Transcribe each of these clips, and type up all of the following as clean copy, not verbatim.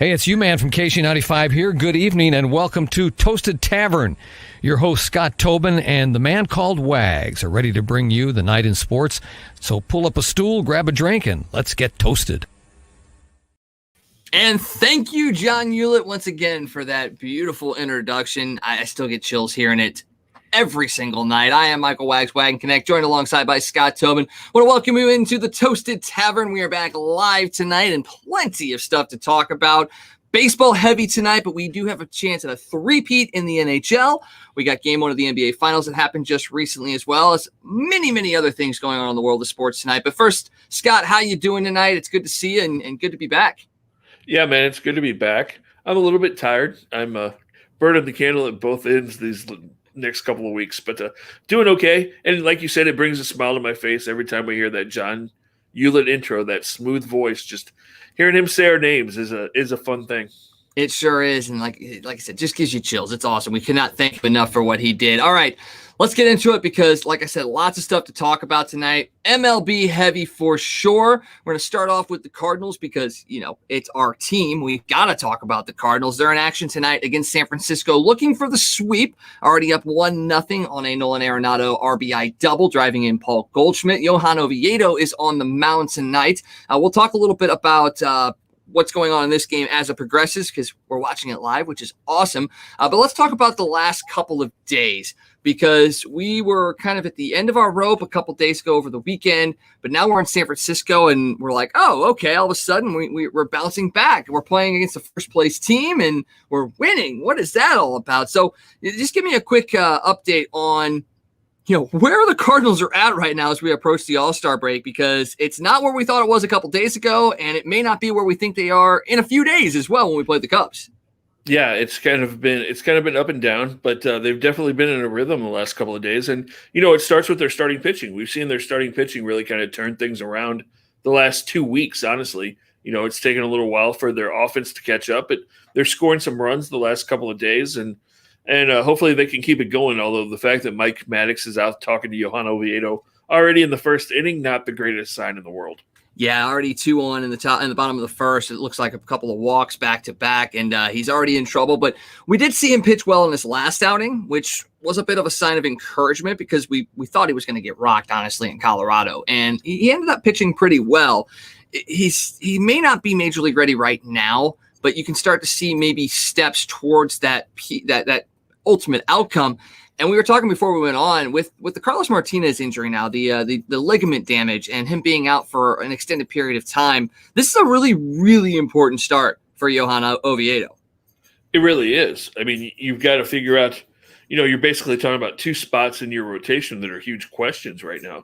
Hey, it's you, man, from KC95 here. Good evening and welcome to Toasted Tavern. Your host, Scott Tobin, and the man called Wags are ready to bring you the night in sports. So pull up a stool, grab a drink, and let's get toasted. And thank you, John Hewlett, once again for that beautiful introduction. I still get chills hearing it every single night. I am Michael Wags, Wagon Connect, joined alongside by Scott Tobin. I want to welcome you into the Toasted Tavern. We are back live tonight and plenty of stuff to talk about. Baseball heavy tonight, but we do have a chance at a three-peat in the NHL. We got game one of the NBA Finals that happened just recently, as well as many, many other things going on in the world of sports tonight. But first, Scott, how you doing tonight? It's good to see you and good to be back. Yeah, man, it's good to be back. I'm a little bit tired. I'm burning the candle at both ends these next couple of weeks, but doing okay. And like you said, it brings a smile to my face every time we hear that John Hewlett intro, that smooth voice. Just hearing him say our names is a fun thing. It sure is. And like I said, just gives you chills. It's awesome. We cannot thank him enough for what he did. All right, let's get into it because, like I said, lots of stuff to talk about tonight. MLB heavy for sure. We're going to start off with the Cardinals because, you know, it's our team. We've got to talk about the Cardinals. They're in action tonight against San Francisco, looking for the sweep. Already up 1-0 on a Nolan Arenado RBI double, driving in Paul Goldschmidt. Johan Oviedo is on the mound tonight. We'll talk a little bit about what's going on in this game as it progresses because we're watching it live, which is awesome. But let's talk about the last couple of days because we were kind of at the end of our rope a couple days ago over the weekend, but now we're in San Francisco and we're like, oh, okay, all of a sudden we're bouncing back. We're playing against the first place team and we're winning. What is that all about? So just give me a quick update on where the Cardinals are at right now as we approach the All-Star break, because it's not where we thought it was a couple days ago, and it may not be where we think they are in a few days as well when we play the Cubs. Yeah, it's kind of been up and down, but they've definitely been in a rhythm the last couple of days. And, it starts with their starting pitching. We've seen their starting pitching really kind of turn things around the last 2 weeks, honestly. It's taken a little while for their offense to catch up, but they're scoring some runs the last couple of days, and hopefully they can keep it going, although the fact that Mike Maddox is out talking to Johan Oviedo already in the first inning, not the greatest sign in the world. Yeah, already 2-1 in the bottom of the first. It looks like a couple of walks back-to-back, and he's already in trouble. But we did see him pitch well in his last outing, which was a bit of a sign of encouragement because we thought he was going to get rocked, honestly, in Colorado. And he ended up pitching pretty well. He may not be major league ready right now, but you can start to see maybe steps towards that ultimate outcome. And we were talking before we went on with the Carlos Martinez injury now, the ligament damage and him being out for an extended period of time. This is a really, really important start for Johan Oviedo. It really is. I mean, you've got to figure out, you're basically talking about two spots in your rotation that are huge questions right now.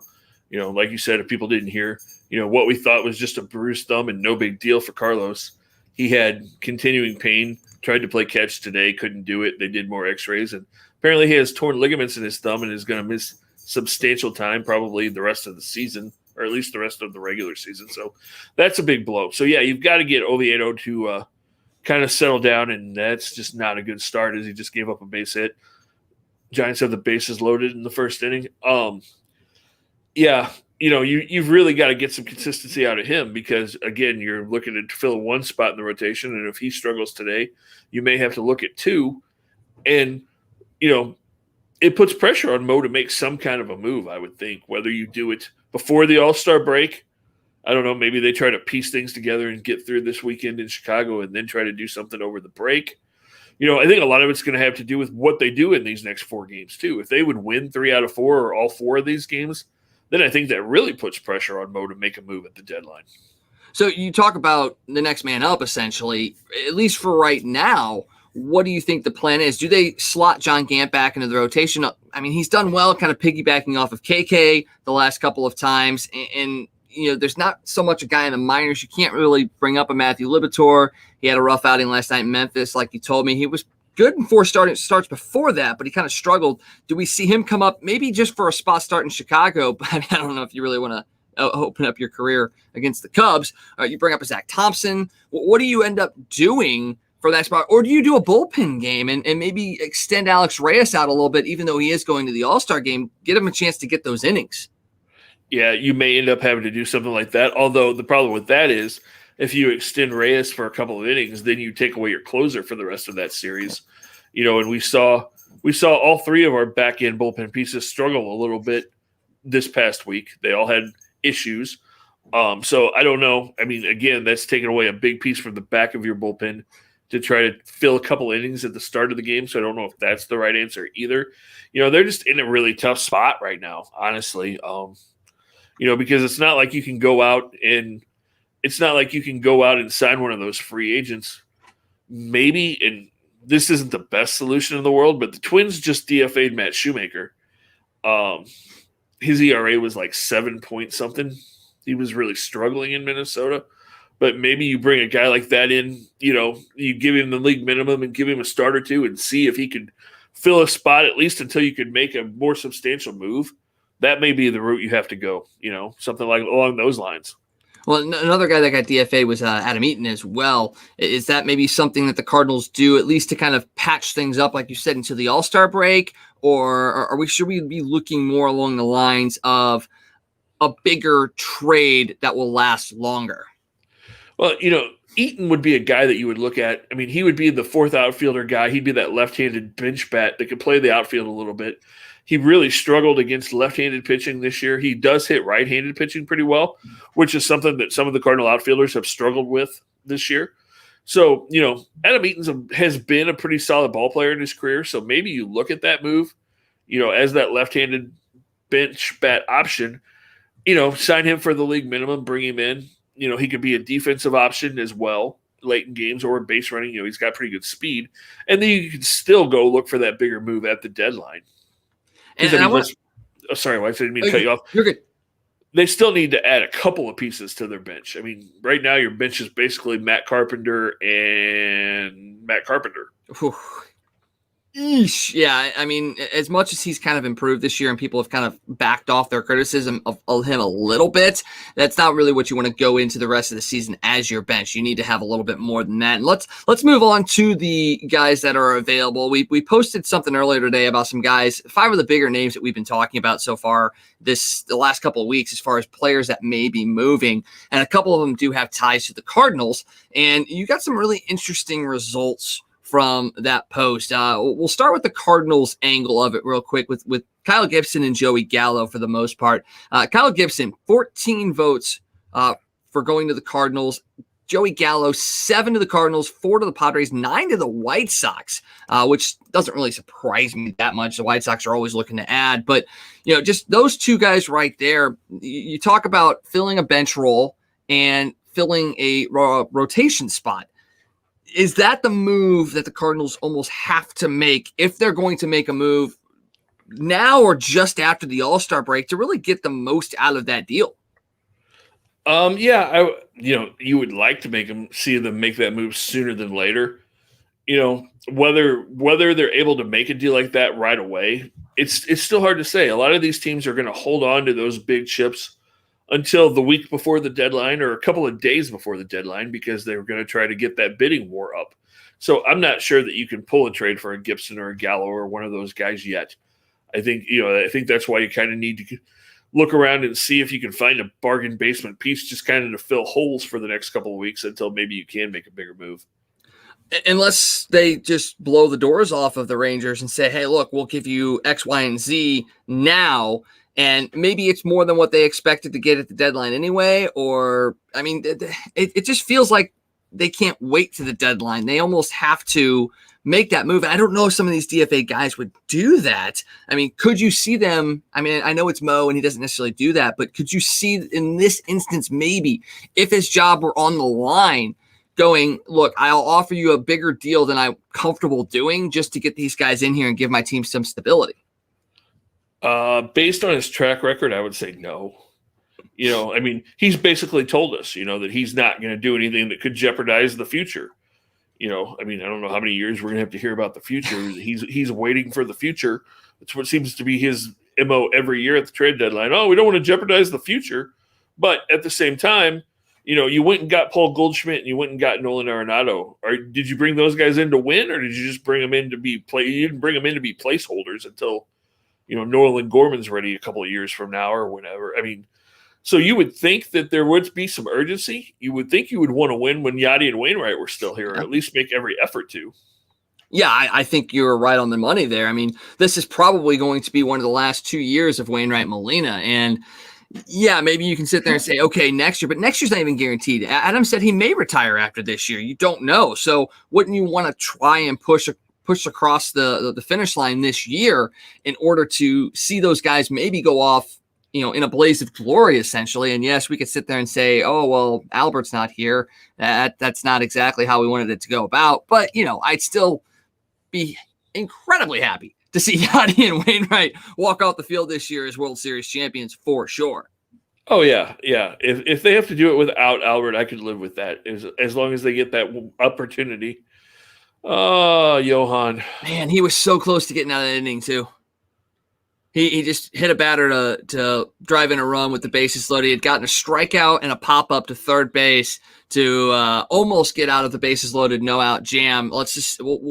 Like you said, if people didn't hear, what we thought was just a bruised thumb and no big deal for Carlos. He had continuing pain. Tried to play catch today, couldn't do it. They did more x-rays, and apparently he has torn ligaments in his thumb and is going to miss substantial time, probably the rest of the season, or at least the rest of the regular season. So that's a big blow. So, yeah, you've got to get Oviedo to kind of settle down, and that's just not a good start as he just gave up a base hit. Giants have the bases loaded in the first inning. You've really got to get some consistency out of him because, again, you're looking to fill one spot in the rotation, and if he struggles today, you may have to look at two. And, it puts pressure on Mo to make some kind of a move, I would think, whether you do it before the All-Star break. I don't know, maybe they try to piece things together and get through this weekend in Chicago and then try to do something over the break. I think a lot of it's going to have to do with what they do in these next 4 games, too. If they would win 3 out of 4 or all 4 of these games, then I think that really puts pressure on Mo to make a move at the deadline. So you talk about the next man up, essentially, at least for right now. What do you think the plan is? Do they slot John Gant back into the rotation? I mean, he's done well kind of piggybacking off of KK the last couple of times. And there's not so much a guy in the minors. You can't really bring up a Matthew Liberatore. He had a rough outing last night in Memphis, like you told me. He was good in 4 starts before that, but he kind of struggled. Do we see him come up maybe just for a spot start in Chicago? But I don't know if you really want to open up your career against the Cubs. You bring up a Zach Thompson. What do you end up doing for that spot? Or do you do a bullpen game and maybe extend Alex Reyes out a little bit, even though he is going to the All-Star game, get him a chance to get those innings? Yeah, you may end up having to do something like that. Although the problem with that is if you extend Reyes for a couple of innings, then you take away your closer for the rest of that series. And we saw all three of our back end bullpen pieces struggle a little bit this past week. They all had issues. So I don't know. I mean, again, that's taking away a big piece from the back of your bullpen to try to fill a couple innings at the start of the game. So I don't know if that's the right answer either. They're just in a really tough spot right now, honestly. Because it's not like you can go out and sign one of those free agents. Maybe, and this isn't the best solution in the world, but the Twins just DFA'd Matt Shoemaker. His ERA was like 7 point something. He was really struggling in Minnesota. But maybe you bring a guy like that in, you give him the league minimum and give him a start or two and see if he could fill a spot at least until you could make a more substantial move. That may be the route you have to go, something like along those lines. Well, another guy that got DFA was Adam Eaton as well. Is that maybe something that the Cardinals do at least to kind of patch things up, like you said, into the All-Star break? Or should we be looking more along the lines of a bigger trade that will last longer? Well, Eaton would be a guy that you would look at. I mean, he would be the fourth outfielder guy. He'd be that left-handed bench bat that could play the outfield a little bit. He really struggled against left-handed pitching this year. He does hit right-handed pitching pretty well, which is something that some of the Cardinal outfielders have struggled with this year. So, Adam Eaton has been a pretty solid ball player in his career. So maybe you look at that move, as that left-handed bench bat option, sign him for the league minimum, bring him in. He could be a defensive option as well late in games or base running. He's got pretty good speed. And then you can still go look for that bigger move at the deadline. Sorry, Wife, I didn't mean to cut you off. You're good. They still need to add a couple of pieces to their bench. I mean, right now your bench is basically Matt Carpenter and Matt Carpenter. Whew. Eesh. Yeah, I mean, as much as he's kind of improved this year and people have kind of backed off their criticism of him a little bit, that's not really what you want to go into the rest of the season as your bench. You need to have a little bit more than that. And let's move on to the guys that are available. We posted something earlier today about some guys, 5 of the bigger names that we've been talking about so far the last couple of weeks as far as players that may be moving. And a couple of them do have ties to the Cardinals. And you got some really interesting results from that post. We'll start with the Cardinals angle of it real quick with Kyle Gibson and Joey Gallo for the most part. Kyle Gibson, 14 votes for going to the Cardinals. Joey Gallo, 7 to the Cardinals, 4 to the Padres, 9 to the White Sox, which doesn't really surprise me that much. The White Sox are always looking to add. But, just those two guys right there, you talk about filling a bench role and filling a rotation spot. Is that the move that the Cardinals almost have to make if they're going to make a move now or just after the All-Star break to really get the most out of that deal? Yeah, you would like to see them make that move sooner than later. Whether they're able to make a deal like that right away, it's still hard to say. A lot of these teams are going to hold on to those big chips until the week before the deadline or a couple of days before the deadline because they're going to try to get that bidding war up. So I'm not sure that you can pull a trade for a Gibson or a Gallo or one of those guys yet. I think that's why you kind of need to look around and see if you can find a bargain basement piece just kind of to fill holes for the next couple of weeks until maybe you can make a bigger move. Unless they just blow the doors off of the Rangers and say, hey, look, we'll give you X, Y, and Z now. And maybe it's more than what they expected to get at the deadline anyway. Or, I mean, it just feels like they can't wait to the deadline. They almost have to make that move. I don't know if some of these DFA guys would do that. I mean, could you see them? I mean, I know it's Mo and he doesn't necessarily do that, but could you see in this instance, maybe if his job were on the line going, look, I'll offer you a bigger deal than I'm comfortable doing just to get these guys in here and give my team some stability? Based on his track record, I would say no. I mean, he's basically told us, that he's not going to do anything that could jeopardize the future. I mean, I don't know how many years we're going to have to hear about the future. He's waiting for the future. It's what seems to be his MO every year at the trade deadline. Oh, we don't want to jeopardize the future. But at the same time, you went and got Paul Goldschmidt and you went and got Nolan Arenado. Or did you bring those guys in to win, or did you just bring them in to be You didn't bring them in to be placeholders until Nolan Gorman's ready a couple of years from now or whenever. I mean, So you would think that there would be some urgency. You would think you would want to win when Yachty and Wainwright were still here, or at least make every effort to. Yeah, I think you're right on the money there. I mean, this is probably going to be one of the last 2 years of Wainwright Molina. And yeah, maybe you can sit there and say, okay, next year, but next year's not even guaranteed. Adam said he may retire after this year. You don't know. So wouldn't you want to try and push across the finish line this year in order to see those guys maybe go off, in a blaze of glory, essentially? And yes, we could sit there and say, oh, well, Albert's not here. That's not exactly how we wanted it to go about. But, I'd still be incredibly happy to see Yachty and Wainwright walk out the field this year as World Series champions for sure. Oh, yeah. If they have to do it without Albert, I could live with that as long as they get that opportunity. Oh, Johan. Man, he was so close to getting out of the inning, too. He just hit a batter to drive in a run with the bases loaded. He had gotten a strikeout and a pop-up to third base to almost get out of the bases loaded, no out jam. We'll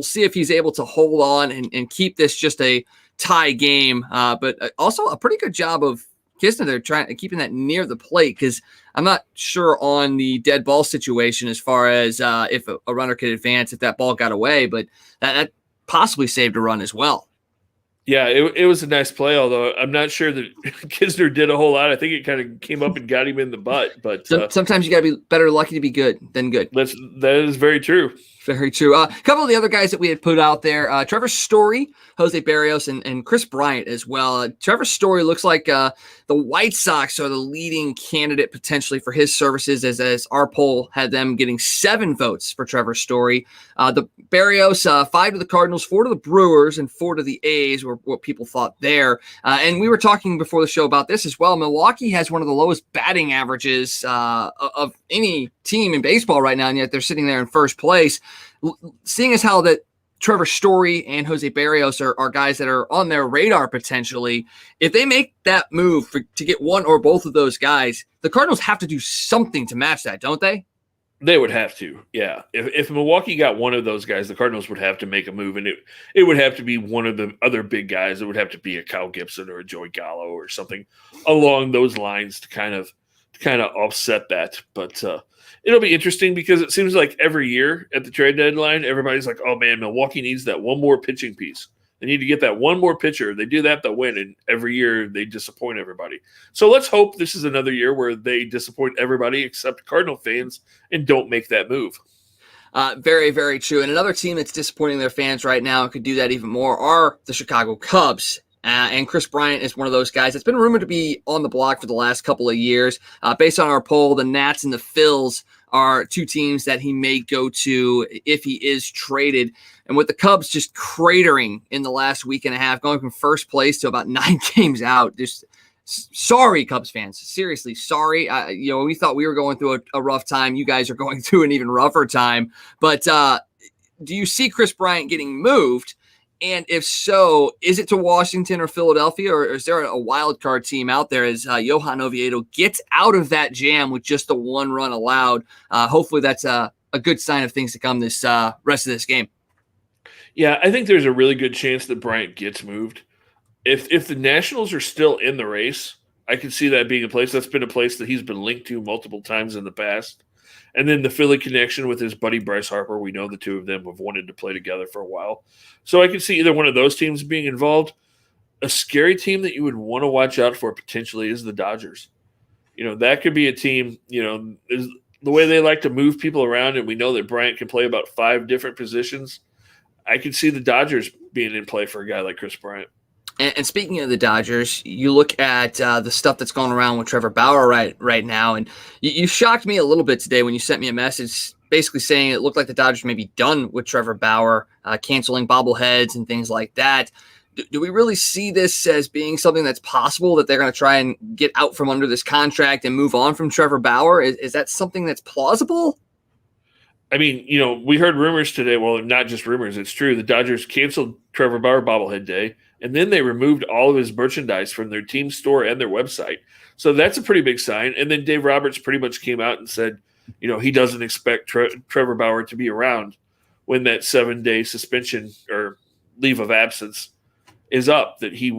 see if he's able to hold on and keep this just a tie game. But also a pretty good job of Kisner there keeping that near the plate, because I'm not sure on the dead ball situation as far as if a runner could advance if that ball got away, but that possibly saved a run as well. Yeah, it was a nice play, although I'm not sure that Kisner did a whole lot. I think it kind of came up and got him in the butt. But sometimes you got to be better lucky to be good than good. That is very true. Very true. A couple of the other guys that we had put out there, Trevor Story, Jose Barrios, and Chris Bryant as well. Trevor Story looks like the White Sox are the leading candidate potentially for his services, as our poll had them getting 7 votes for Trevor Story. The Barrios, 5 to the Cardinals, 4 to the Brewers, and 4 to the A's were what people thought there. And we were talking before the show about this as well. Milwaukee has one of the lowest batting averages of any team in baseball right now, and yet they're sitting there in first place. Seeing as how that Trevor Story and Jose Barrios are guys that are on their radar potentially, if they make that move to get one or both of those guys, the Cardinals have to do something to match that, don't they? They would have to, yeah. If Milwaukee got one of those guys, the Cardinals would have to make a move, and it would have to be one of the other big guys. It would have to be a Kyle Gibson or a Joey Gallo or something along those lines to kind of offset that. But it'll be interesting because it seems like every year at the trade deadline, everybody's like, oh, man, Milwaukee needs that one more pitching piece. They need to get that one more pitcher. They do that, they'll win. And every year they disappoint everybody. So let's hope this is another year where they disappoint everybody except Cardinal fans and don't make that move. Very, very true. And another team that's disappointing their fans right now and could do that even more are the Chicago Cubs. And Chris Bryant is one of those guys that's been rumored to be on the block for the last couple of years. Based on our poll, the Nats and the Phils are 2 teams that he may go to if he is traded. And with the Cubs just cratering in the last week and a half, going from first place to about 9 games out, just sorry, Cubs fans. Seriously, sorry. We thought we were going through a rough time. You guys are going through an even rougher time. But do you see Chris Bryant getting moved? And if so, is it to Washington or Philadelphia, or is there a wild card team out there as Johan Oviedo gets out of that jam with just the 1 run allowed? Hopefully that's a good sign of things to come this rest of this game. Yeah, I think there's a really good chance that Bryant gets moved. If the Nationals are still in the race, I can see that being a place. That's been a place that he's been linked to multiple times in the past. And then the Philly connection with his buddy Bryce Harper, we know the 2 of them have wanted to play together for a while. So I can see either one of those teams being involved. A scary team that you would want to watch out for potentially is the Dodgers. That could be a team, is the way they like to move people around, and we know that Bryant can play about 5 different positions. I could see the Dodgers being in play for a guy like Chris Bryant. And speaking of the Dodgers, you look at the stuff that's going around with Trevor Bauer right now, and you shocked me a little bit today when you sent me a message basically saying it looked like the Dodgers may be done with Trevor Bauer, canceling bobbleheads and things like that. Do we really see this as being something that's possible, that they're going to try and get out from under this contract and move on from Trevor Bauer? Is that something that's plausible? I mean, we heard rumors today. Well, not just rumors. It's true. The Dodgers canceled Trevor Bauer bobblehead day, and then they removed all of his merchandise from their team store and their website. So that's a pretty big sign. And then Dave Roberts pretty much came out and said, he doesn't expect Trevor Bauer to be around when that 7-day suspension or leave of absence is up, that he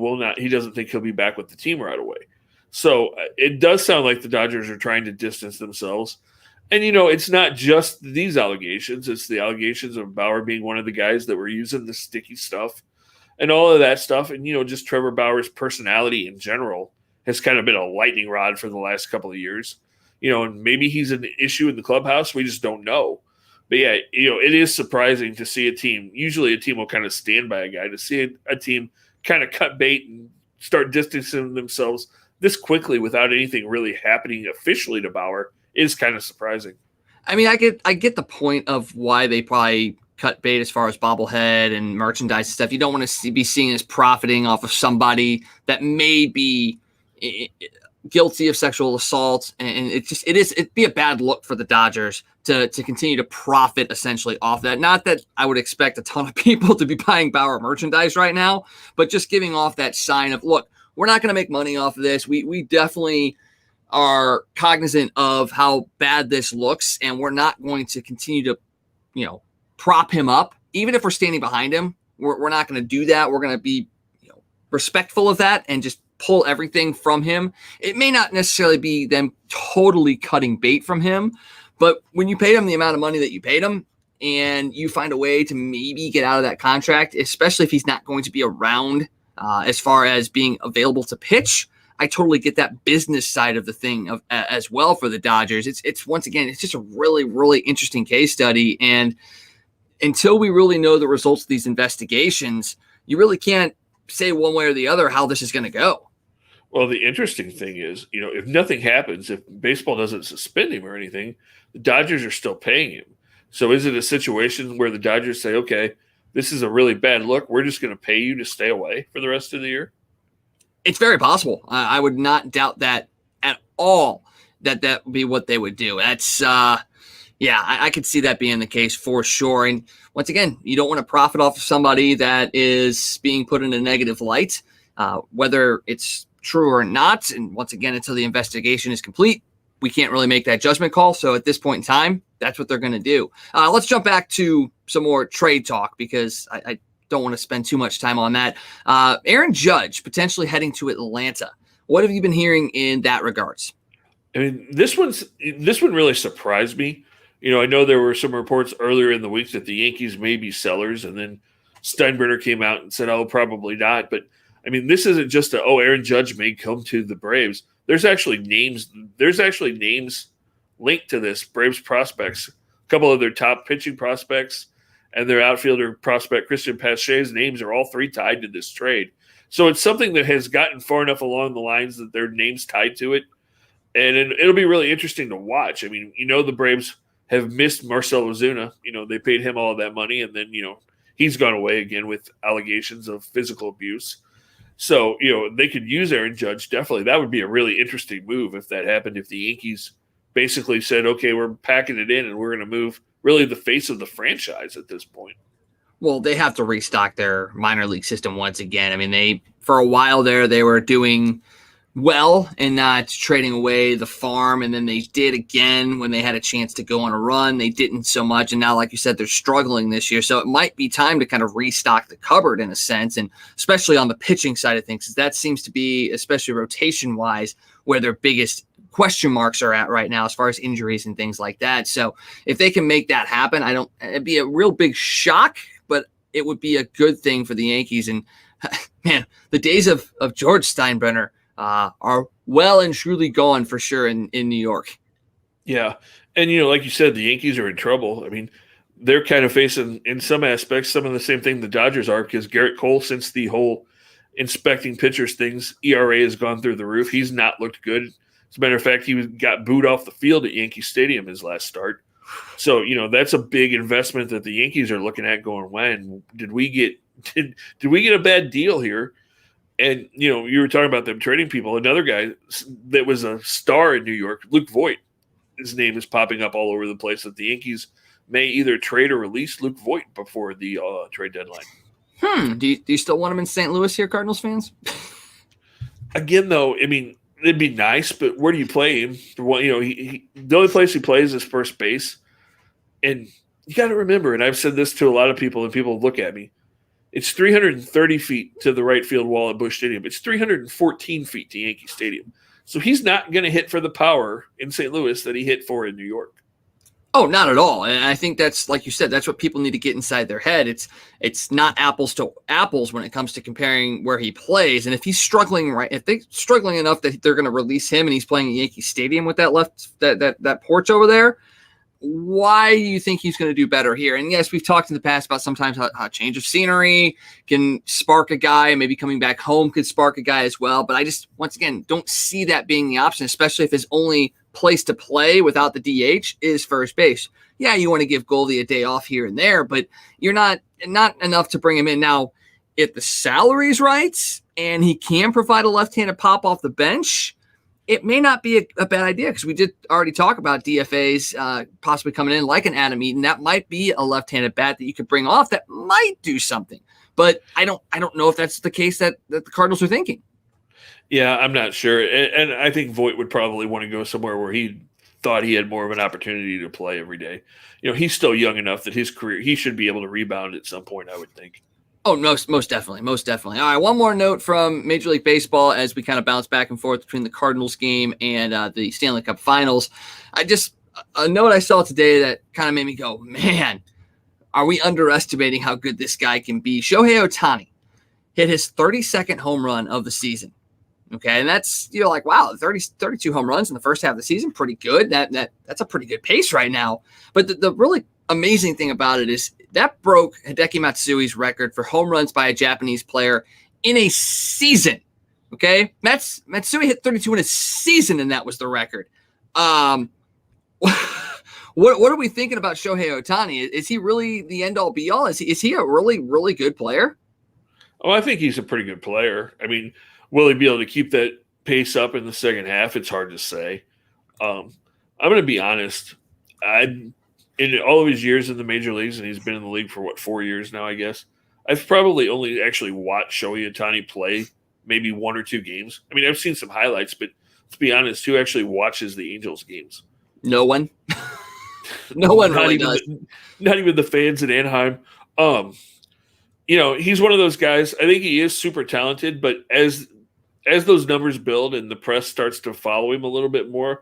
doesn't think he'll be back with the team right away. So it does sound like the Dodgers are trying to distance themselves. And, it's not just these allegations. It's the allegations of Bauer being one of the guys that were using the sticky stuff and all of that stuff. And, just Trevor Bauer's personality in general has kind of been a lightning rod for the last couple of years. And maybe he's an issue in the clubhouse. We just don't know. But, yeah, it is surprising to see a team. Usually a team will kind of stand by a guy. To see a team kind of cut bait and start distancing themselves this quickly without anything really happening officially to Bauer is kind of surprising. I mean, I get the point of why they probably cut bait as far as bobblehead and merchandise and stuff. You don't want to be seen as profiting off of somebody that may be guilty of sexual assault, and it'd be a bad look for the Dodgers to continue to profit essentially off that. Not that I would expect a ton of people to be buying Bauer merchandise right now, but just giving off that sign of, look, we're not going to make money off of this. We definitely are cognizant of how bad this looks, and we're not going to continue to, prop him up. Even if we're standing behind him, we're not going to do that. We're going to be, respectful of that and just pull everything from him. It may not necessarily be them totally cutting bait from him, but when you paid him the amount of money that you paid him and you find a way to maybe get out of that contract, especially if he's not going to be around as far as being available to pitch, I totally get that business side of the thing as well for the Dodgers. It's once again, it's just a really, really interesting case study. And until we really know the results of these investigations, you really can't say one way or the other how this is going to go. Well, the interesting thing is, if nothing happens, if baseball doesn't suspend him or anything, the Dodgers are still paying him. So is it a situation where the Dodgers say, okay, this is a really bad look, we're just going to pay you to stay away for the rest of the year? It's very possible. I would not doubt that at all, that would be what they would do. That's, I could see that being the case for sure. And once again, you don't want to profit off of somebody that is being put in a negative light, whether it's true or not. And once again, until the investigation is complete, we can't really make that judgment call. So at this point in time, that's what they're going to do. Let's jump back to some more trade talk, because I don't want to spend too much time on that. Aaron Judge potentially heading to Atlanta. What have you been hearing in that regards? I mean, this one really surprised me. I know there were some reports earlier in the week that the Yankees may be sellers, and then Steinbrenner came out and said, "Oh, probably not." But I mean, this isn't just Aaron Judge may come to the Braves. There's actually names linked to this. Braves prospects, a couple of their top pitching prospects, and their outfielder prospect, Christian Pache's names are all three tied to this trade. So it's something that has gotten far enough along the lines that their name's tied to it. And it'll be really interesting to watch. I mean, the Braves have missed Marcell Ozuna. They paid him all of that money, and then, he's gone away again with allegations of physical abuse. So, they could use Aaron Judge. Definitely. That would be a really interesting move if that happened, if the Yankees basically said, okay, we're packing it in and we're going to move really the face of the franchise at this point. Well, they have to restock their minor league system once again. I mean, for a while there, they were doing well and not trading away the farm, and then they did again when they had a chance to go on a run. They didn't so much, and now, like you said, they're struggling this year. So it might be time to kind of restock the cupboard in a sense, and especially on the pitching side of things, because that seems to be, especially rotation-wise, where their biggest question marks are at right now as far as injuries and things like that. So if they can make that happen, it'd be a real big shock, but it would be a good thing for the Yankees. And man, the days of George Steinbrenner are well and truly gone for sure in New York. Yeah. And, like you said, the Yankees are in trouble. I mean, they're kind of facing, in some aspects, some of the same thing the Dodgers are, because Garrett Cole, since the whole inspecting pitchers things, ERA has gone through the roof. He's not looked good. As a matter of fact, he got booed off the field at Yankee Stadium his last start. So, that's a big investment that the Yankees are looking at going, when did we get a bad deal here? And, you were talking about them trading people. Another guy that was a star in New York, Luke Voit, his name is popping up all over the place, that the Yankees may either trade or release Luke Voit before the trade deadline. Do you still want him in St. Louis here, Cardinals fans? Again, though, I mean, it'd be nice, but where do you play him? The only place he plays is first base. And you got to remember, and I've said this to a lot of people, and people look at me, it's 330 feet to the right field wall at Busch Stadium. It's 314 feet to Yankee Stadium. So he's not going to hit for the power in St. Louis that he hit for in New York. Oh, not at all. And I think that's, like you said, that's what people need to get inside their head. It's not apples to apples when it comes to comparing where he plays. And if he's struggling, if they're struggling enough that they're going to release him and he's playing at Yankee Stadium with that porch over there, why do you think he's going to do better here? And yes, we've talked in the past about sometimes how a change of scenery can spark a guy. Maybe coming back home could spark a guy as well. But I just, once again, don't see that being the option, especially if his only place to play without the DH is first base. Yeah, you want to give Goldie a day off here and there, but you're not enough to bring him in. Now, if the salary's right and he can provide a left-handed pop off the bench, it may not be a bad idea, because we did already talk about DFAs possibly coming in like an Adam Eaton. That might be a left-handed bat that you could bring off that might do something. But I don't know if that's the case that the Cardinals are thinking. Yeah, I'm not sure. And I think Voit would probably want to go somewhere where he thought he had more of an opportunity to play every day. He's still young enough that his career, he should be able to rebound at some point, I would think. Oh, most definitely. Most definitely. All right, one more note from Major League Baseball as we kind of bounce back and forth between the Cardinals game and the Stanley Cup Finals. A note I saw today that kind of made me go, man, are we underestimating how good this guy can be? Shohei Ohtani hit his 32nd home run of the season. Okay, and that's, like, wow, 32 home runs in the first half of the season, pretty good. That's a pretty good pace right now. But the really amazing thing about it is that broke Hideki Matsui's record for home runs by a Japanese player in a season. Okay, Matsui hit 32 in a season, and that was the record. What are we thinking about Shohei Ohtani? Is he really the end all be all? Is he a really, really good player? Oh, I think he's a pretty good player. I mean, will he be able to keep that pace up in the second half? It's hard to say. I'm going to be honest. In all of his years in the major leagues, and he's been in the league for 4 years now, I guess, I've probably only actually watched Shohei Ohtani play maybe 1 or 2 games. I mean, I've seen some highlights, but let's be honest, who actually watches the Angels games? No one. No one really does. Not even the fans in Anaheim. He's one of those guys. I think he is super talented, but as those numbers build and the press starts to follow him a little bit more,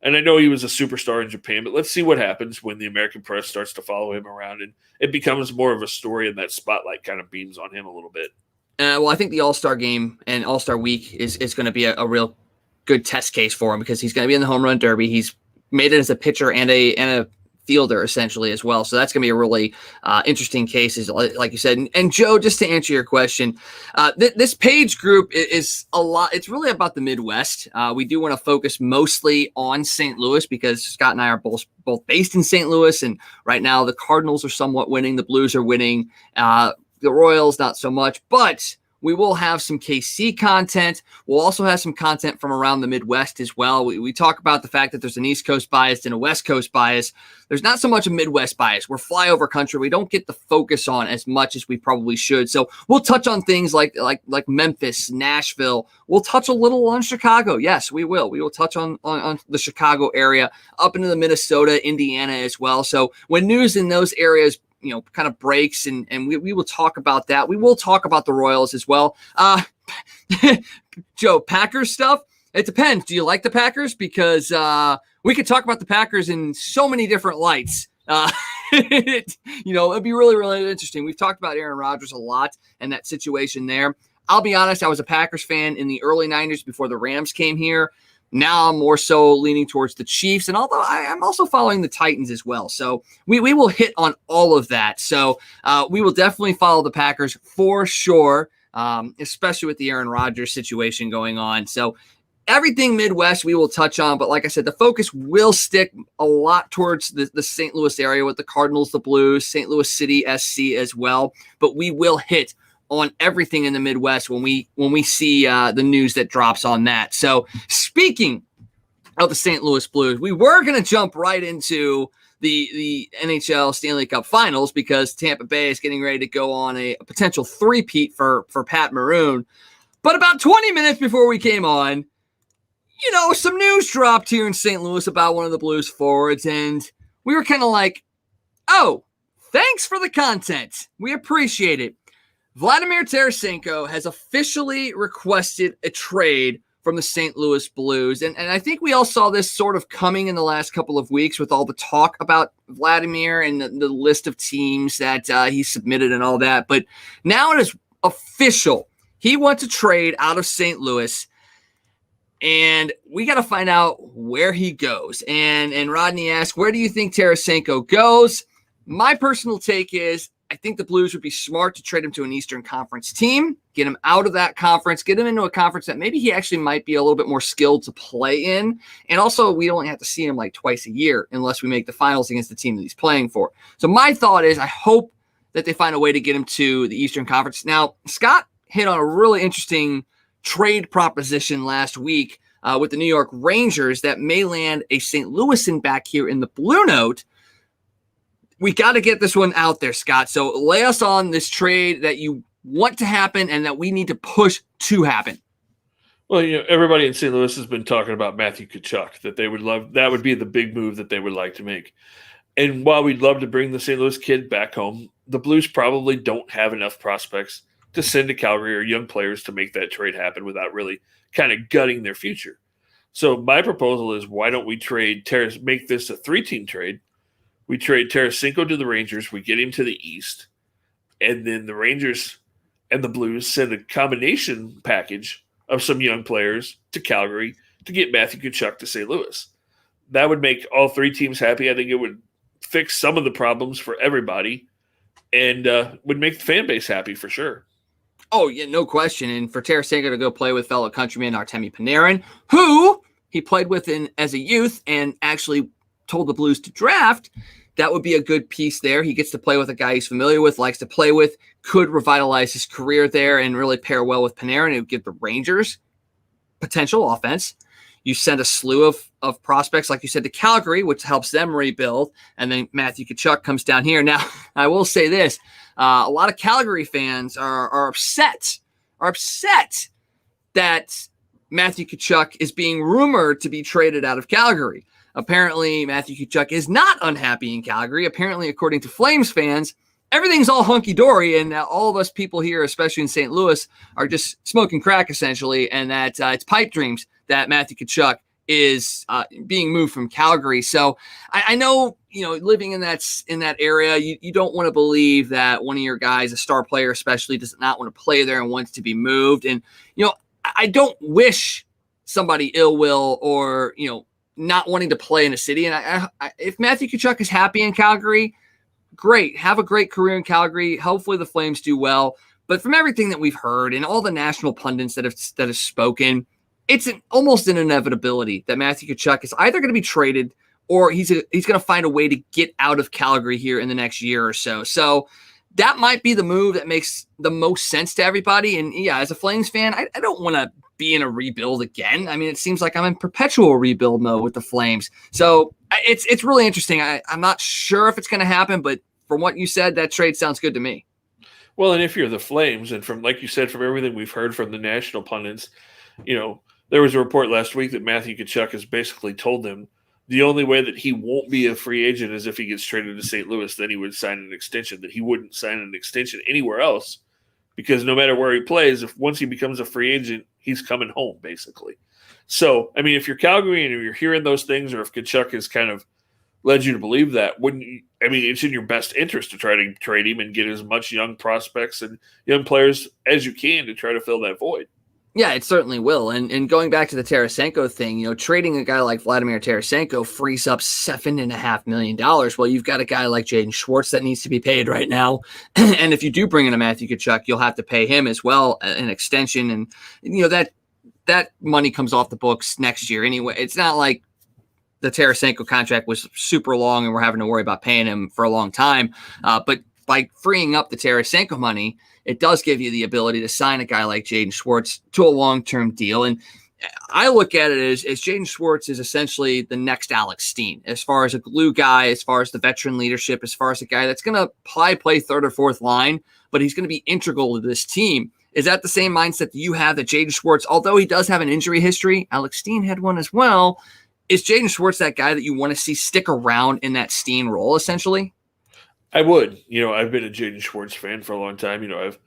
and I know he was a superstar in Japan, but let's see what happens when the American press starts to follow him around and it becomes more of a story and that spotlight kind of beams on him a little bit. Well, I think the All-Star game and All-Star week is going to be a real good test case for him, because he's going to be in the home run derby. He's made it as a pitcher and a fielder essentially as well. So that's going to be a really interesting case, like you said. And Joe, just to answer your question, this page group is a lot. It's really about the Midwest. We do want to focus mostly on St. Louis, because Scott and I are both based in St. Louis. And right now the Cardinals are somewhat winning. The Blues are winning. The Royals, not so much, but we will have some KC content. We'll also have some content from around the Midwest as well. We talk about the fact that there's an East Coast bias and a West Coast bias. There's not so much a Midwest bias. We're flyover country. We don't get the focus on as much as we probably should. So we'll touch on things like Memphis, Nashville. We'll touch a little on Chicago. Yes, we will. We will touch on the Chicago area, up into the Minnesota, Indiana as well. So when news in those areas kind of breaks, and we will talk about that. We will talk about the Royals as well. Joe, Packers stuff, it depends. Do you like the Packers? Because we could talk about the Packers in so many different lights. It'd be really, really interesting. We've talked about Aaron Rodgers a lot and that situation there. I'll be honest, I was a Packers fan in the early 90s before the Rams came here. Now I'm more so leaning towards the Chiefs, and although I'm also following the Titans as well. So we will hit on all of that. So we will definitely follow the Packers for sure, especially with the Aaron Rodgers situation going on. So everything Midwest we will touch on, but like I said, the focus will stick a lot towards the St. Louis area with the Cardinals, the Blues, St. Louis City SC as well. But we will hit on everything in the Midwest when we see the news that drops on that. So speaking of the St. Louis Blues, we were going to jump right into the NHL Stanley Cup Finals, because Tampa Bay is getting ready to go on a potential three-peat for Pat Maroon. But about 20 minutes before we came on, some news dropped here in St. Louis about one of the Blues forwards, and we were kind of like, oh, thanks for the content. We appreciate it. Vladimir Tarasenko has officially requested a trade from the St. Louis Blues. And I think we all saw this sort of coming in the last couple of weeks with all the talk about Vladimir and the list of teams that he submitted and all that. But now it is official. He wants to trade out of St. Louis, and we got to find out where he goes. And Rodney asked, where do you think Tarasenko goes? My personal take is I think the Blues would be smart to trade him to an Eastern Conference team, get him out of that conference, get him into a conference that maybe he actually might be a little bit more skilled to play in. And also, we only have to see him like twice a year unless we make the finals against the team that he's playing for. So my thought is I hope that they find a way to get him to the Eastern Conference. Now, Scott hit on a really interesting trade proposition last week with the New York Rangers that may land a St. Louisan back here in the Blue Note. We got to get this one out there, Scott. So lay us on this trade that you want to happen and that we need to push to happen. Well, everybody in St. Louis has been talking about Matthew Tkachuk, that they would love. That would be the big move that they would like to make. And while we'd love to bring the St. Louis kid back home, the Blues probably don't have enough prospects to send to Calgary or young players to make that trade happen without really kind of gutting their future. So my proposal is, why don't we make this a 3-team trade? We trade Tarasenko to the Rangers. We get him to the East. And then the Rangers and the Blues send a combination package of some young players to Calgary to get Matthew Tkachuk to St. Louis. That would make all three teams happy. I think it would fix some of the problems for everybody and would make the fan base happy for sure. Oh, yeah, no question. And for Tarasenko to go play with fellow countryman Artemi Panarin, who he played with as a youth and actually told the Blues to draft, that would be a good piece there. He gets to play with a guy he's familiar with, likes to play with, could revitalize his career there and really pair well with Panarin. It would give the Rangers potential offense. You send a slew of prospects, like you said, to Calgary, which helps them rebuild. And then Matthew Tkachuk comes down here. Now, I will say this. A lot of Calgary fans are upset that Matthew Tkachuk is being rumored to be traded out of Calgary. Apparently, Matthew Tkachuk is not unhappy in Calgary. Apparently, according to Flames fans, everything's all hunky-dory, and all of us people here, especially in St. Louis, are just smoking crack, essentially, and that it's pipe dreams that Matthew Tkachuk is being moved from Calgary. So I know, living in that area, you don't want to believe that one of your guys, a star player especially, does not want to play there and wants to be moved. And, I don't wish somebody ill will or, not wanting to play in a city. And if Matthew Tkachuk is happy in Calgary, great. Have a great career in Calgary. Hopefully the Flames do well. But from everything that we've heard and all the national pundits that have spoken, it's almost an inevitability that Matthew Tkachuk is either going to be traded or he's going to find a way to get out of Calgary here in the next year or so. So that might be the move that makes the most sense to everybody. And yeah, as a Flames fan, I don't want to be in a rebuild again. I mean, it seems like I'm in perpetual rebuild mode with the Flames. So it's really interesting. I'm not sure if it's going to happen, but from what you said, that trade sounds good to me. Well, and if you're the Flames, and from, like you said, from everything we've heard from the national pundits, there was a report last week that Matthew Tkachuk has basically told them the only way that he won't be a free agent is if he gets traded to St. Louis, then he would sign an extension, that he wouldn't sign an extension anywhere else because no matter where he plays, once he becomes a free agent, he's coming home, basically. So, I mean, if you're Calgary and you're hearing those things, or if Tkachuk has kind of led you to believe that, wouldn't you? I mean, it's in your best interest to try to trade him and get as much young prospects and young players as you can to try to fill that void. Yeah, it certainly will. And going back to the Tarasenko thing, trading a guy like Vladimir Tarasenko frees up $7.5 million. Well, you've got a guy like Jaden Schwartz that needs to be paid right now. And if you do bring in a Matthew Tkachuk, you'll have to pay him as well, an extension. And, that money comes off the books next year anyway. It's not like the Tarasenko contract was super long and we're having to worry about paying him for a long time. But by freeing up the Tarasenko money, it does give you the ability to sign a guy like Jaden Schwartz to a long-term deal. And I look at it as Jaden Schwartz is essentially the next Alex Steen, as far as a glue guy, as far as the veteran leadership, as far as a guy that's going to play third or fourth line, but he's going to be integral to this team. Is that the same mindset that you have that Jaden Schwartz, although he does have an injury history, Alex Steen had one as well, is Jaden Schwartz that guy that you want to see stick around in that Steen role, essentially? I would. I've been a Jaden Schwartz fan for a long time. I've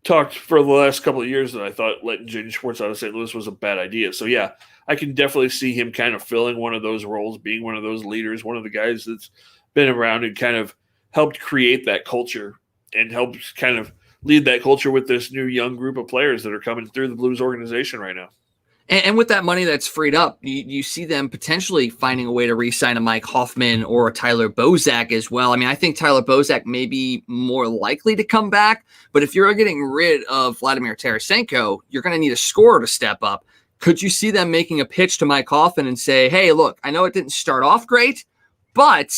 talked for the last couple of years that I thought letting Jaden Schwartz out of St. Louis was a bad idea. So, yeah, I can definitely see him kind of filling one of those roles, being one of those leaders, one of the guys that's been around and kind of helped create that culture and helped kind of lead that culture with this new young group of players that are coming through the Blues organization right now. And with that money that's freed up, you see them potentially finding a way to re-sign a Mike Hoffman or a Tyler Bozak as well. I mean, I think Tyler Bozak may be more likely to come back, but if you're getting rid of Vladimir Tarasenko, you're going to need a scorer to step up. Could you see them making a pitch to Mike Hoffman and say, hey, look, I know it didn't start off great, but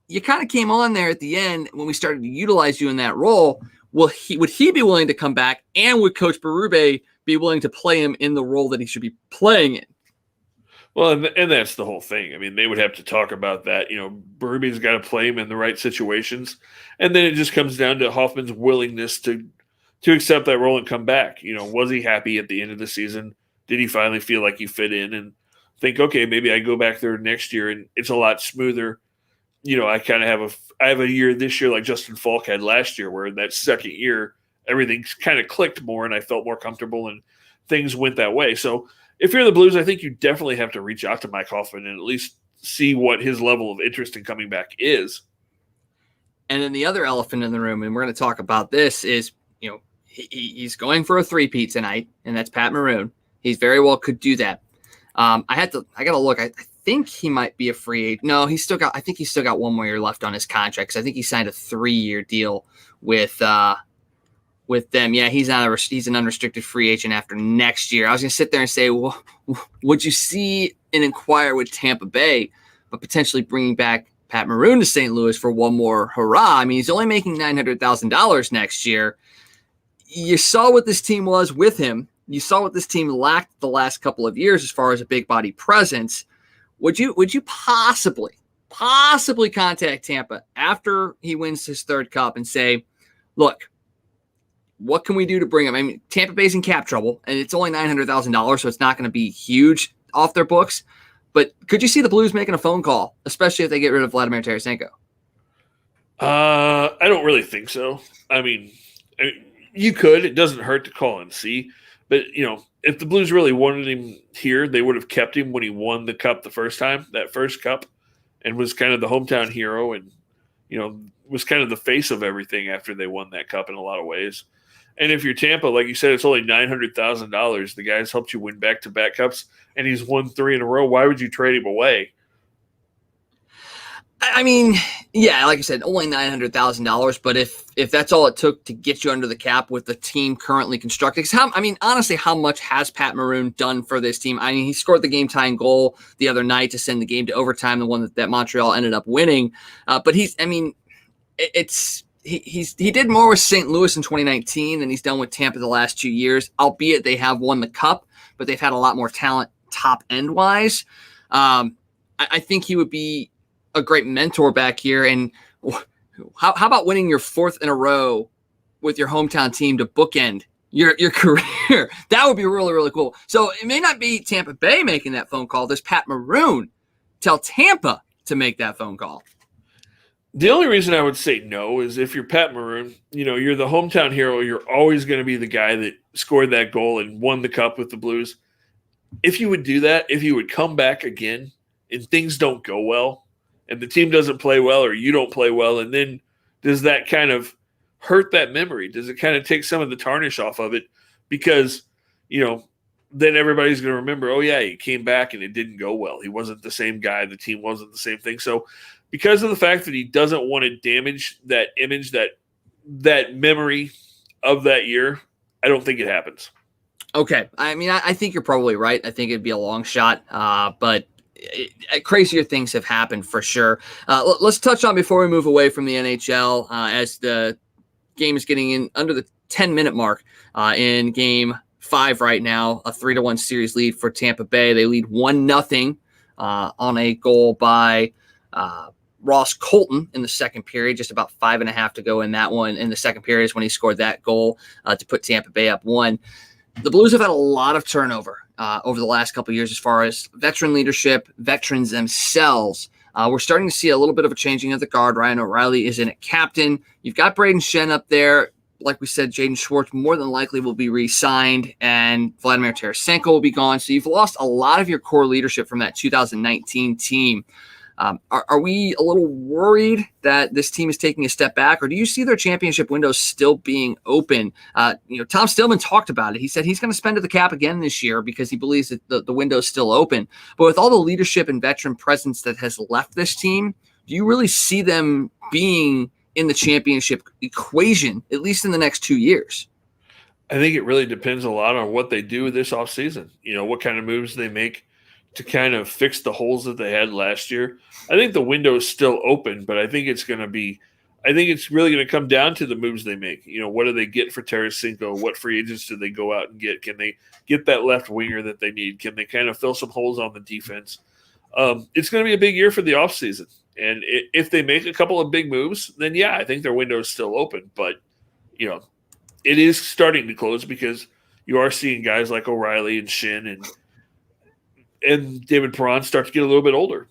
you kind of came on there at the end when we started to utilize you in that role. Would he be willing to come back, and would Coach Berube be willing to play him in the role that he should be playing in? Well, and that's the whole thing. I mean, they would have to talk about that. You know, Berube's got to play him in the right situations. And then it just comes down to Hoffman's willingness to accept that role and come back. You know, was he happy at the end of the season? Did he finally feel like he fit in and think, okay, maybe I go back there next year and it's a lot smoother. You know, I kind of have a year this year like Justin Falk had last year, where in that second year, everything kind of clicked more and I felt more comfortable and things went that way. So if you're the Blues, I think you definitely have to reach out to Mike Hoffman and at least see what his level of interest in coming back is. And then the other elephant in the room, and we're going to talk about this, is, you know, he's going for a three-peat tonight, and that's Pat Maroon. He very well could do that. I got to look. I think he might be a free agent. No, I think he's still got one more year left on his contract, because I think he signed a 3-year deal with them. Yeah, he's an unrestricted free agent after next year. I was going to sit there and say, well, would you see and inquire with Tampa Bay, but potentially bringing back Pat Maroon to St. Louis for one more hurrah? I mean, he's only making $900,000 next year. You saw what this team was with him. You saw what this team lacked the last couple of years as far as a big body presence. Would you possibly contact Tampa after he wins his third cup and say, look, what can we do to bring him? I mean, Tampa Bay's in cap trouble, and it's only $900,000, so it's not going to be huge off their books. But could you see the Blues making a phone call, especially if they get rid of Vladimir Tarasenko? I don't really think so. I mean, you could. It doesn't hurt to call and see. But, you know, if the Blues really wanted him here, they would have kept him when he won the cup the first time, that first cup, and was kind of the hometown hero and, you know, was kind of the face of everything after they won that cup in a lot of ways. And if you're Tampa, like you said, it's only $900,000. The guy's helped you win back-to-back cups, and he's won 3 in a row. Why would you trade him away? I mean, yeah, like I said, only $900,000. But if that's all it took to get you under the cap with the team currently constructed, honestly, how much has Pat Maroon done for this team? I mean, he scored the game-tying goal the other night to send the game to overtime, the one that Montreal ended up winning. But he did more with St. Louis in 2019 than he's done with Tampa the last 2 years, albeit they have won the cup, but they've had a lot more talent top end wise. I think he would be a great mentor back here. And how about winning your 4th in a row with your hometown team to bookend your career? That would be really, really cool. So it may not be Tampa Bay making that phone call. There's Pat Maroon. Tell Tampa to make that phone call. The only reason I would say no is if you're Pat Maroon, you know, you're the hometown hero. You're always going to be the guy that scored that goal and won the cup with the Blues. If you would do that, if you would come back again and things don't go well and the team doesn't play well or you don't play well, and then does that kind of hurt that memory? Does it kind of take some of the tarnish off of it? Because, you know, then everybody's going to remember, oh, yeah, he came back and it didn't go well. He wasn't the same guy. The team wasn't the same thing. So because of the fact that he doesn't want to damage that image, that memory of that year, I don't think it happens. Okay. I mean, I think you're probably right. I think it'd be a long shot, but crazier things have happened for sure. Let's touch on, before we move away from the NHL, as the game is getting in under the 10-minute mark in Game 5 right now, a 3-1 series lead for Tampa Bay. They lead 1-0 on a goal by Ross Colton in the second period, just about 5.5 to go in that one. In the second period is when he scored that goal to put Tampa Bay up 1. The Blues have had a lot of turnover over the last couple of years as far as veteran leadership, veterans themselves. We're starting to see a little bit of a changing of the guard. Ryan O'Reilly is in at captain. You've got Braden Shen up there. like we said, Jaden Schwartz more than likely will be re-signed, and Vladimir Tarasenko will be gone. So you've lost a lot of your core leadership from that 2019 team. Are we a little worried that this team is taking a step back, or do you see their championship window still being open? Tom Stillman talked about it. He said he's going to spend to the cap again this year because he believes that the window is still open. But with all the leadership and veteran presence that has left this team, do you really see them being in the championship equation, at least in the next 2 years? I think it really depends a lot on what they do this offseason. What kind of moves they make to kind of fix the holes that they had last year. I think the window is still open, but I think it's really going to come down to the moves they make. What do they get for Tarasenko? What free agents do they go out and get? Can they get that left winger that they need? Can they kind of fill some holes on the defense? It's going to be a big year for the offseason. And if they make a couple of big moves, then yeah, I think their window is still open. But, it is starting to close because you are seeing guys like O'Reilly and Shin and David Perron start to get a little bit older.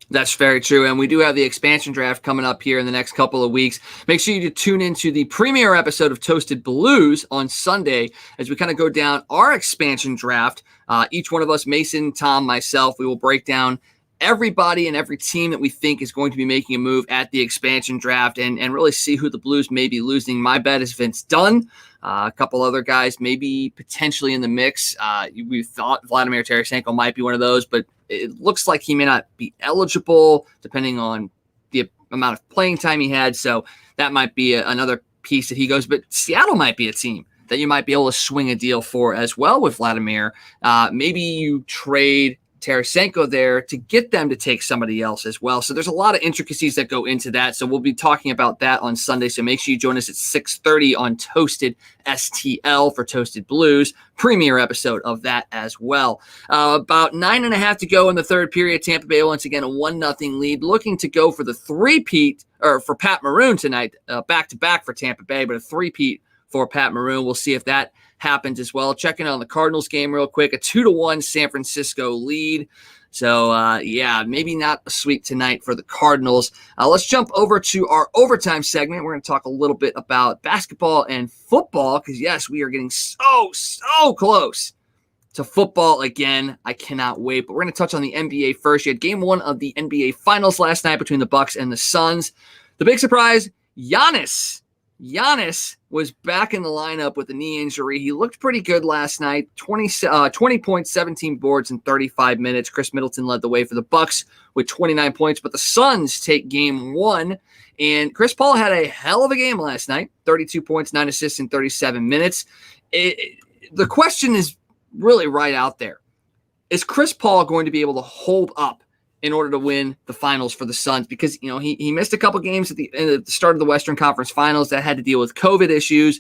That's very true. And we do have the expansion draft coming up here in the next couple of weeks. Make sure you tune into the premiere episode of Toasted Blues on Sunday as we kind of go down our expansion draft. Each one of us, Mason, Tom, myself, we will break down everybody and every team that we think is going to be making a move at the expansion draft and really see who the Blues may be losing. My bet is Vince Dunn. A couple other guys maybe potentially in the mix. We thought Vladimir Tarasenko might be one of those, but it looks like he may not be eligible depending on the amount of playing time he had. So that might be another piece that he goes. But Seattle might be a team that you might be able to swing a deal for as well with Vladimir. Maybe you trade Tarasenko there to get them to take somebody else as well. So there's a lot of intricacies that go into that. So we'll be talking about that on Sunday. So make sure you join us at 6:30 on Toasted STL for Toasted Blues, premiere episode of that as well. About 9.5 to go in the third period. Tampa Bay once again a 1-0 lead, looking to go for the three-peat or for Pat Maroon tonight, back-to-back for Tampa Bay, but a three-peat for Pat Maroon. We'll see if that happens as well. Checking on the Cardinals game real quick, a 2-1 San Francisco lead. So, maybe not a sweep tonight for the Cardinals. Let's jump over to our overtime segment. We're going to talk a little bit about basketball and football because, yes, we are getting so close to football again. I cannot wait. But we're going to touch on the NBA first. You had game one of the NBA Finals last night between the Bucks and the Suns. The big surprise, Giannis was back in the lineup with a knee injury. He looked pretty good last night. 20 points, 17 boards in 35 minutes. Chris Middleton led the way for the Bucks with 29 points, but the Suns take game one. And Chris Paul had a hell of a game last night. 32 points, 9 assists in 37 minutes. The question is really right out there. Is Chris Paul going to be able to hold up in order to win the finals for the Suns? Because, he missed a couple games at the start of the Western Conference Finals that had to deal with COVID issues.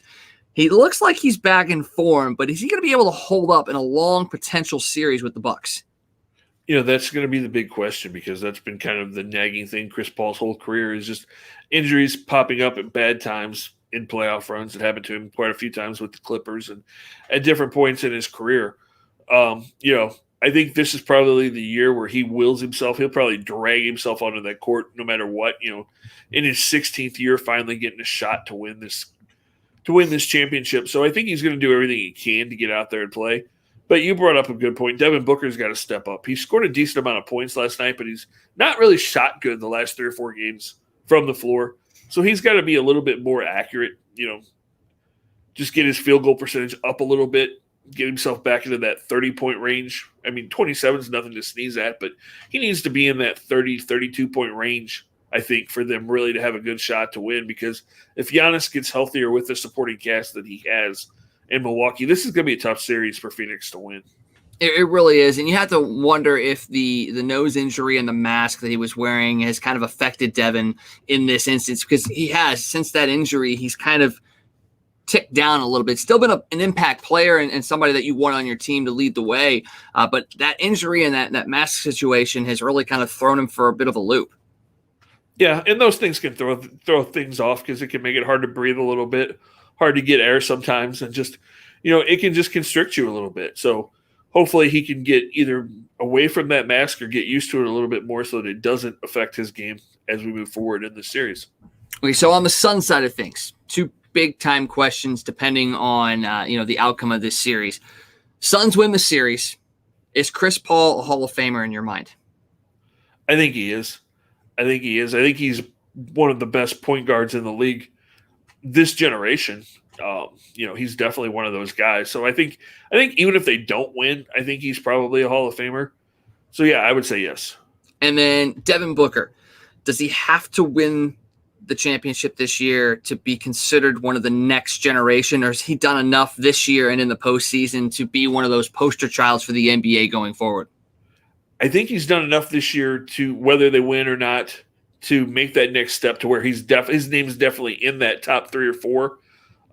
He looks like he's back in form, but is he going to be able to hold up in a long potential series with the Bucks? That's going to be the big question because that's been kind of the nagging thing. Chris Paul's whole career is just injuries popping up at bad times in playoff runs. It happened to him quite a few times with the Clippers and at different points in his career. I think this is probably the year where he wills himself. He'll probably drag himself onto that court no matter what. In his 16th year, finally getting a shot to win this championship. So I think he's going to do everything he can to get out there and play. But you brought up a good point. Devin Booker's got to step up. He scored a decent amount of points last night, but he's not really shot good the last 3 or 4 games from the floor. So he's got to be a little bit more accurate. Just get his field goal percentage up a little bit. Get himself back into that 30-point range. 27 is nothing to sneeze at, but he needs to be in that 30, 32-point range, I think, for them really to have a good shot to win. Because if Giannis gets healthier with the supporting cast that he has in Milwaukee, this is going to be a tough series for Phoenix to win. It really is. And you have to wonder if the nose injury and the mask that he was wearing has kind of affected Devin in this instance, because he has, since that injury, he's kind of ticked down a little bit. Still been an impact player and somebody that you want on your team to lead the way. But that injury and that mask situation has really kind of thrown him for a bit of a loop. Yeah, and those things can throw things off because it can make it hard to breathe a little bit, hard to get air sometimes, and just, it can just constrict you a little bit. So hopefully he can get either away from that mask or get used to it a little bit more so that it doesn't affect his game as we move forward in the series. Okay, so on the Sun side of things, two big time questions depending on the outcome of this series. Suns win the series. Is Chris Paul a Hall of Famer in your mind? I think he is. I think he's one of the best point guards in the league this generation. He's definitely one of those guys. So I think even if they don't win, I think he's probably a Hall of Famer. So yeah, I would say yes. And then Devin Booker, does he have to win the championship this year to be considered one of the next generation, or has he done enough this year and in the postseason to be one of those poster childs for the NBA going forward? I think he's done enough this year to, whether they win or not, to make that next step to where his name is definitely in that top 3 or 4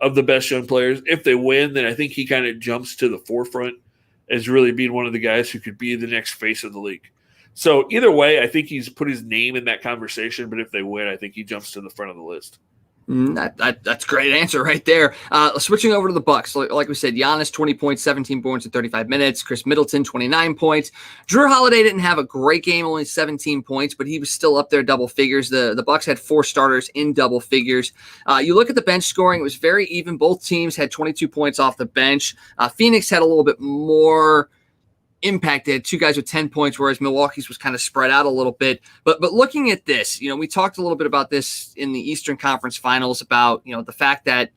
of the best young players. If they win, then I think he kind of jumps to the forefront as really being one of the guys who could be the next face of the league. So either way, I think he's put his name in that conversation, but if they win, I think he jumps to the front of the list. That's a great answer right there. Switching over to the Bucks, like we said, Giannis 20 points, 17 points in 35 minutes. Chris Middleton 29 points. Drew Holiday didn't have a great game, only 17 points, but he was still up there double figures. The Bucks had 4 starters in double figures. You look at the bench scoring; it was very even. Both teams had 22 points off the bench. Phoenix had a little bit more impact. They had 2 guys with 10 points, whereas Milwaukee's was kind of spread out a little bit. But looking at this, we talked a little bit about this in the Eastern Conference Finals about, the fact that,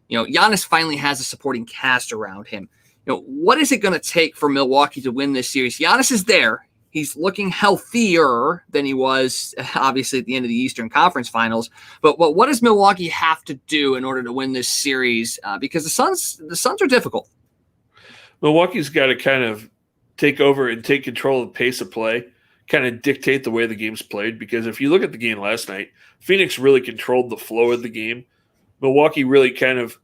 Giannis finally has a supporting cast around him. What is it going to take for Milwaukee to win this series? Giannis is there. He's looking healthier than he was, obviously, at the end of the Eastern Conference Finals. But what does Milwaukee have to do in order to win this series? Because the Suns are difficult. Milwaukee's got to kind of take over and take control of the pace of play, kind of dictate the way the game's played. Because if you look at the game last night, Phoenix really controlled the flow of the game. Milwaukee really kind of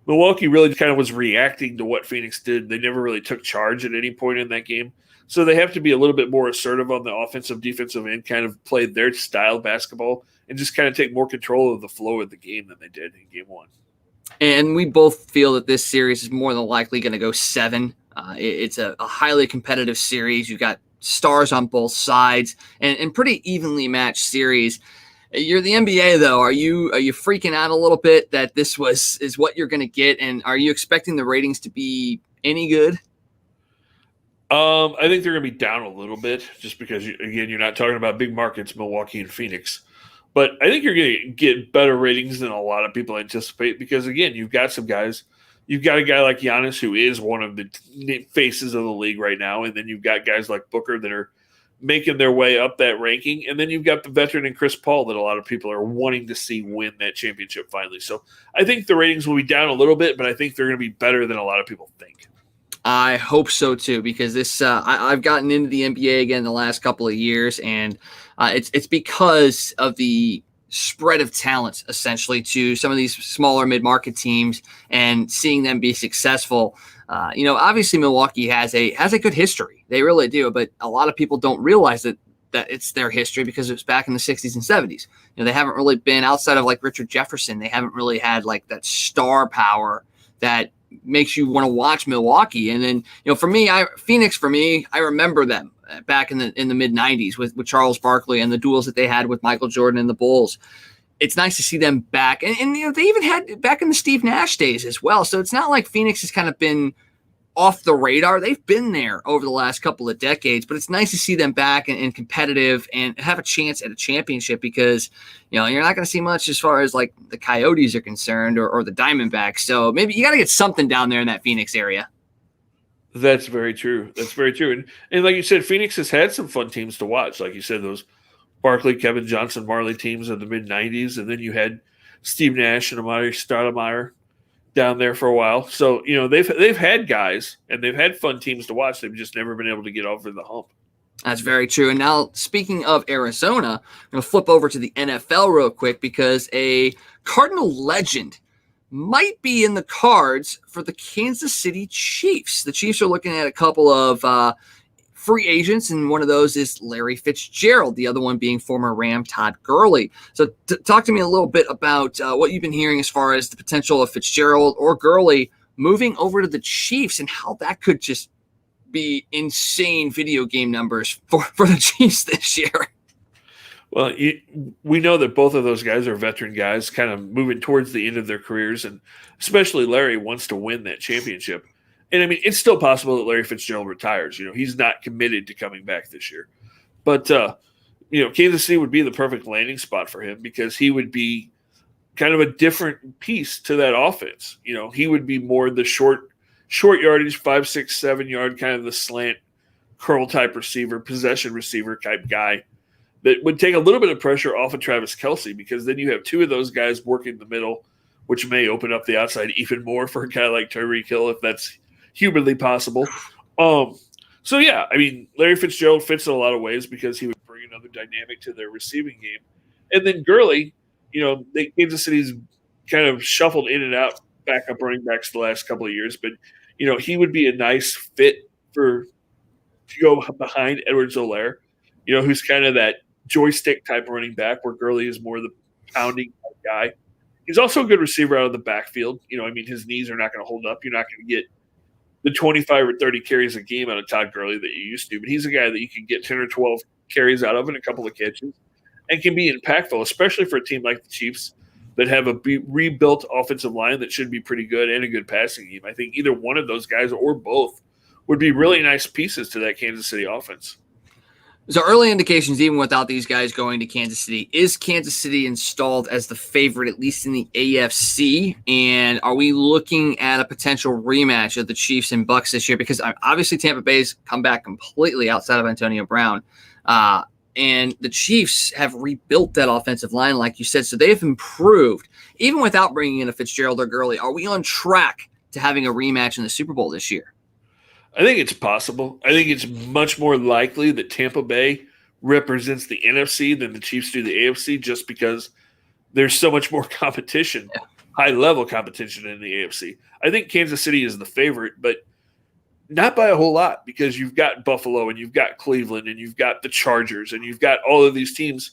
was reacting to what Phoenix did. They never really took charge at any point in that game. So they have to be a little bit more assertive on the offensive, defensive end, kind of play their style basketball and just kind of take more control of the flow of the game than they did in game 1. And we both feel that this series is more than likely going to go 7. It's a highly competitive series. You've got stars on both sides and pretty evenly matched series. You're the NBA, though. Are you freaking out a little bit that this is what you're going to get? And are you expecting the ratings to be any good? I think they're going to be down a little bit just because, you're not talking about big markets, Milwaukee and Phoenix. But I think you're going to get better ratings than a lot of people anticipate because, again, you've got some guys. You've got a guy like Giannis who is one of the faces of the league right now, and then you've got guys like Booker that are making their way up that ranking, and then you've got the veteran and Chris Paul that a lot of people are wanting to see win that championship finally. So I think the ratings will be down a little bit, but I think they're going to be better than a lot of people think. I hope so too, because this I've gotten into the NBA again the last couple of years, and it's because of the spread of talent essentially to some of these smaller mid-market teams and seeing them be successful. Obviously Milwaukee has a good history. They really do, but a lot of people don't realize that it's their history because it was back in the 60s and 70s. They haven't really been outside of like Richard Jefferson. They haven't really had like that star power that makes you want to watch Milwaukee. And then, Phoenix, I remember them back in the mid 90s with Charles Barkley and the duels that they had with Michael Jordan and the Bulls. It's nice to see them back. And they even had back in the Steve Nash days as well. So it's not like Phoenix has kind of been off the radar. They've been there over the last couple of decades, but it's nice to see them back and competitive and have a chance at a championship because, you're not going to see much as far as like the Coyotes are concerned or the Diamondbacks. So maybe you got to get something down there in that Phoenix area. That's very true. And like you said, Phoenix has had some fun teams to watch. Like you said, those Barkley, Kevin Johnson, Marley teams of the mid 90s. And then you had Steve Nash and Amari Stoudemire down there for a while. So, they've had guys and they've had fun teams to watch. They've just never been able to get over the hump. That's very true. And now, speaking of Arizona, I'm going to flip over to the NFL real quick because a Cardinal legend might be in the cards for the Kansas City Chiefs. The Chiefs are looking at a couple of free agents, and one of those is Larry Fitzgerald, the other one being former Ram Todd Gurley. So talk to me a little bit about what you've been hearing as far as the potential of Fitzgerald or Gurley moving over to the Chiefs and how that could just be insane video game numbers for the Chiefs this year. Well, we know that both of those guys are veteran guys, kind of moving towards the end of their careers, and especially Larry wants to win that championship. And I mean, it's still possible that Larry Fitzgerald retires. He's not committed to coming back this year, but Kansas City would be the perfect landing spot for him because he would be kind of a different piece to that offense. He would be more the short yardage, 5, 6, 7 yard, kind of the slant curl type receiver, possession receiver type guy that would take a little bit of pressure off of Travis Kelce, because then you have two of those guys working the middle, which may open up the outside even more for a guy like Tyreek Hill, if that's humanly possible. So yeah, I mean, Larry Fitzgerald fits in a lot of ways because he would bring another dynamic to their receiving game. And then Gurley, Kansas City's kind of shuffled in and out backup running backs the last couple of years, but he would be a nice fit to go behind Edwards-Helaire, who's kind of that joystick type running back, where Gurley is more the pounding type guy. He's also a good receiver out of the backfield. His knees are not going to hold up. You're not going to get the 25 or 30 carries a game out of Todd Gurley that you used to, but he's a guy that you can get 10 or 12 carries out of and a couple of catches and can be impactful, especially for a team like the Chiefs that have a rebuilt offensive line that should be pretty good and a good passing game. I think either one of those guys or both would be really nice pieces to that Kansas City offense. So early indications, even without these guys going to Kansas City, is Kansas City installed as the favorite, at least in the AFC? And are we looking at a potential rematch of the Chiefs and Bucs this year? Because obviously Tampa Bay's come back completely outside of Antonio Brown. And the Chiefs have rebuilt that offensive line, like you said. So they have improved, even without bringing in a Fitzgerald or Gurley. Are we on track to having a rematch in the Super Bowl this year? I think it's possible. I think it's much more likely that Tampa Bay represents the NFC than the Chiefs do the AFC, just because there's so much more competition, high-level competition in the AFC. I think Kansas City is the favorite, but not by a whole lot, because you've got Buffalo and you've got Cleveland and you've got the Chargers and you've got all of these teams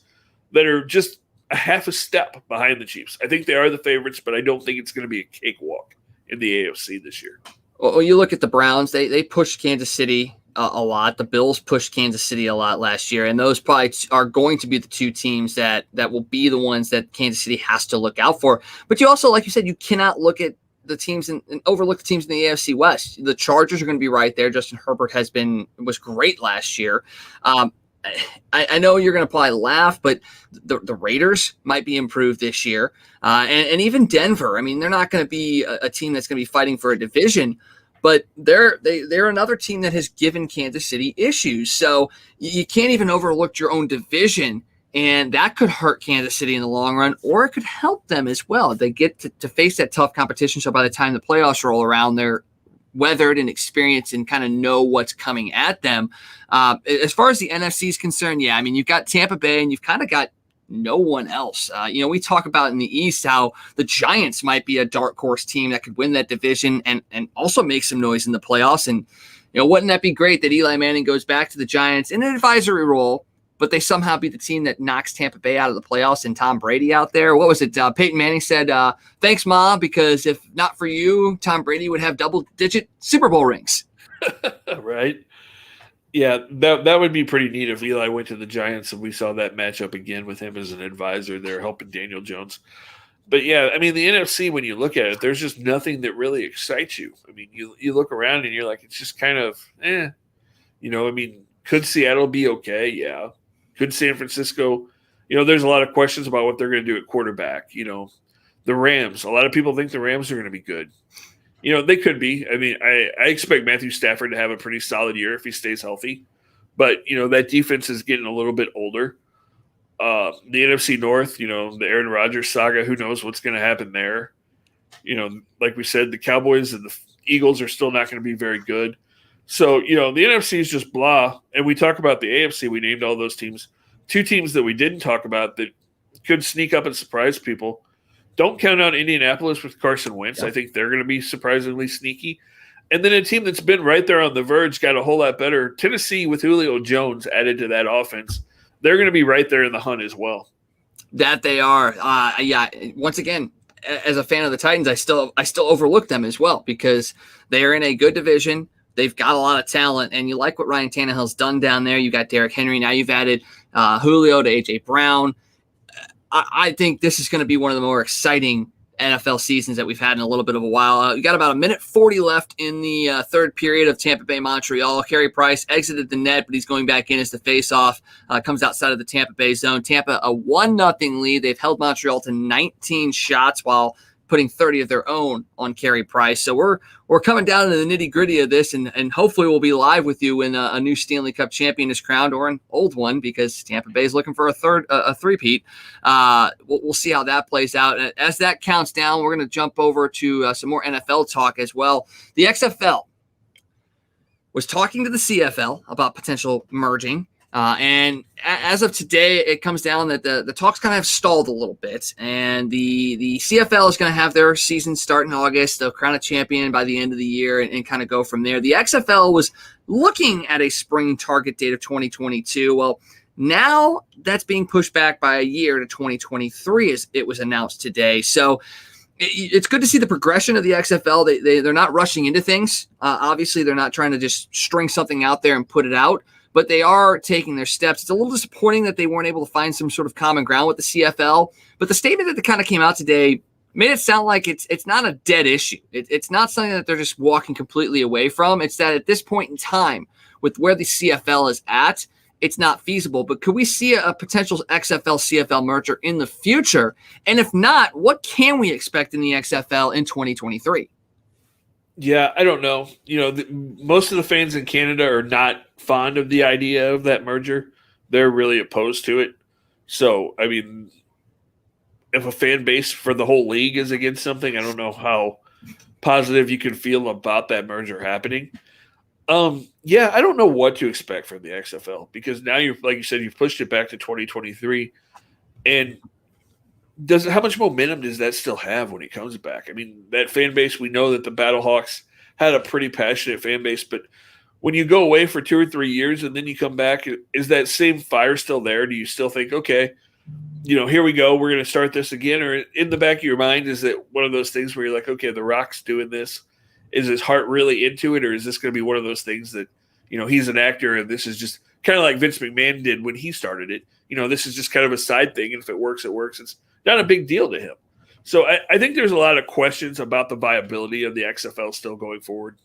that are just a half a step behind the Chiefs. I think they are the favorites, but I don't think it's going to be a cakewalk in the AFC this year. Well, you look at the Browns, they pushed Kansas City a lot. The Bills pushed Kansas City a lot last year, and those probably are going to be the two teams that will be the ones that Kansas City has to look out for. But you also, like you said, you cannot look at the teams and overlook the teams in the AFC West. The Chargers are going to be right there. Justin Herbert was great last year. I know you're going to probably laugh, but the Raiders might be improved this year. And even Denver, I mean, they're not going to be a team that's going to be fighting for a division, but they're another team that has given Kansas City issues. So you can't even overlook your own division, and that could hurt Kansas City in the long run, or it could help them as well. They get to face that tough competition, so by the time the playoffs roll around, they're weathered and experienced and kind of know what's coming at them. As far as the NFC is concerned, yeah, I mean, you've got Tampa Bay and you've kind of got no one else. We talk about in the East how the Giants might be a dark horse team that could win that division and also make some noise in the playoffs. And, wouldn't that be great that Eli Manning goes back to the Giants in an advisory role, but they somehow be the team that knocks Tampa Bay out of the playoffs and Tom Brady out there? What was it? Peyton Manning said, thanks, Ma, because if not for you, Tom Brady would have double-digit Super Bowl rings. Right. Yeah, that would be pretty neat if Eli went to the Giants and we saw that matchup again with him as an advisor there helping Daniel Jones. But, yeah, I mean, the NFC, when you look at it, there's just nothing that really excites you. I mean, you look around and you're like, it's just kind of, I mean, could Seattle be okay? Yeah. Could San Francisco, there's a lot of questions about what they're going to do at quarterback. The Rams, a lot of people think the Rams are going to be good. They could be. I mean, I expect Matthew Stafford to have a pretty solid year if he stays healthy. But, that defense is getting a little bit older. The NFC North, the Aaron Rodgers saga, who knows what's going to happen there. Like we said, the Cowboys and the Eagles are still not going to be very good. So, the NFC is just blah. And we talk about the AFC. We named all those teams. Two teams that we didn't talk about that could sneak up and surprise people. Don't count out Indianapolis with Carson Wentz. Yep. I think they're going to be surprisingly sneaky. And then a team that's been right there on the verge got a whole lot better. Tennessee with Julio Jones added to that offense. They're going to be right there in the hunt as well. That they are. Yeah. Once again, as a fan of the Titans, I still overlook them as well because they are in a good division. They've got a lot of talent, and you like what Ryan Tannehill's done down there. You got Derrick Henry. Now you've added Julio to A.J. Brown. I think this is going to be one of the more exciting NFL seasons that we've had in a little bit of a while. We got about 1:40 left in the third period of Tampa Bay Montreal. Carey Price exited the net, but he's going back in as the face-off. Comes outside of the Tampa Bay zone. Tampa a 1-0 lead. They've held Montreal to 19 shots while putting 30 of their own on Carey Price. So we're coming down to the nitty-gritty of this, and hopefully we'll be live with you when a new Stanley Cup champion is crowned, or an old one, because Tampa Bay is looking for a three-peat. We'll see how that plays out. And as that counts down, we're going to jump over to some more NFL talk as well. The XFL was talking to the CFL about potential merging. And as of today, it comes down that the talks kind of have stalled a little bit, and the CFL is going to have their season start in August. They'll crown a champion by the end of the year and kind of go from there. The XFL was looking at a spring target date of 2022. Well, now that's being pushed back by a year to 2023, as it was announced today. So it's good to see the progression of the XFL. They're not rushing into things. Obviously, they're not trying to just string something out there and put it out, but they are taking their steps. It's a little disappointing that they weren't able to find some sort of common ground with the CFL, but the statement that kind of came out today made it sound like it's not a dead issue. It's not something that they're just walking completely away from. It's that at this point in time, with where the CFL is at, it's not feasible. But could we see a potential XFL-CFL merger in the future? And if not, what can we expect in the XFL in 2023? Yeah, I don't know. Most of the fans in Canada are not fond of the idea of that merger. They're really opposed to it. So, I mean, if a fan base for the whole league is against something, I don't know how positive you can feel about that merger happening. Yeah, I don't know what to expect from the XFL, because now like you said, you've pushed it back to 2023, and how much momentum does that still have when he comes back? I mean, that fan base, we know that the Battlehawks had a pretty passionate fan base, but when you go away for 2 or 3 years and then you come back, is that same fire still there? Do you still think, okay, here we go, we're going to start this again? Or in the back of your mind, is it one of those things where you're like, okay, The Rock's doing this. Is his heart really into it? Or is this going to be one of those things that, he's an actor and this is just kind of like Vince McMahon did when he started it. This is just kind of a side thing. And if it works, it works. It's not a big deal to him. So I think there's a lot of questions about the viability of the XFL still going forward.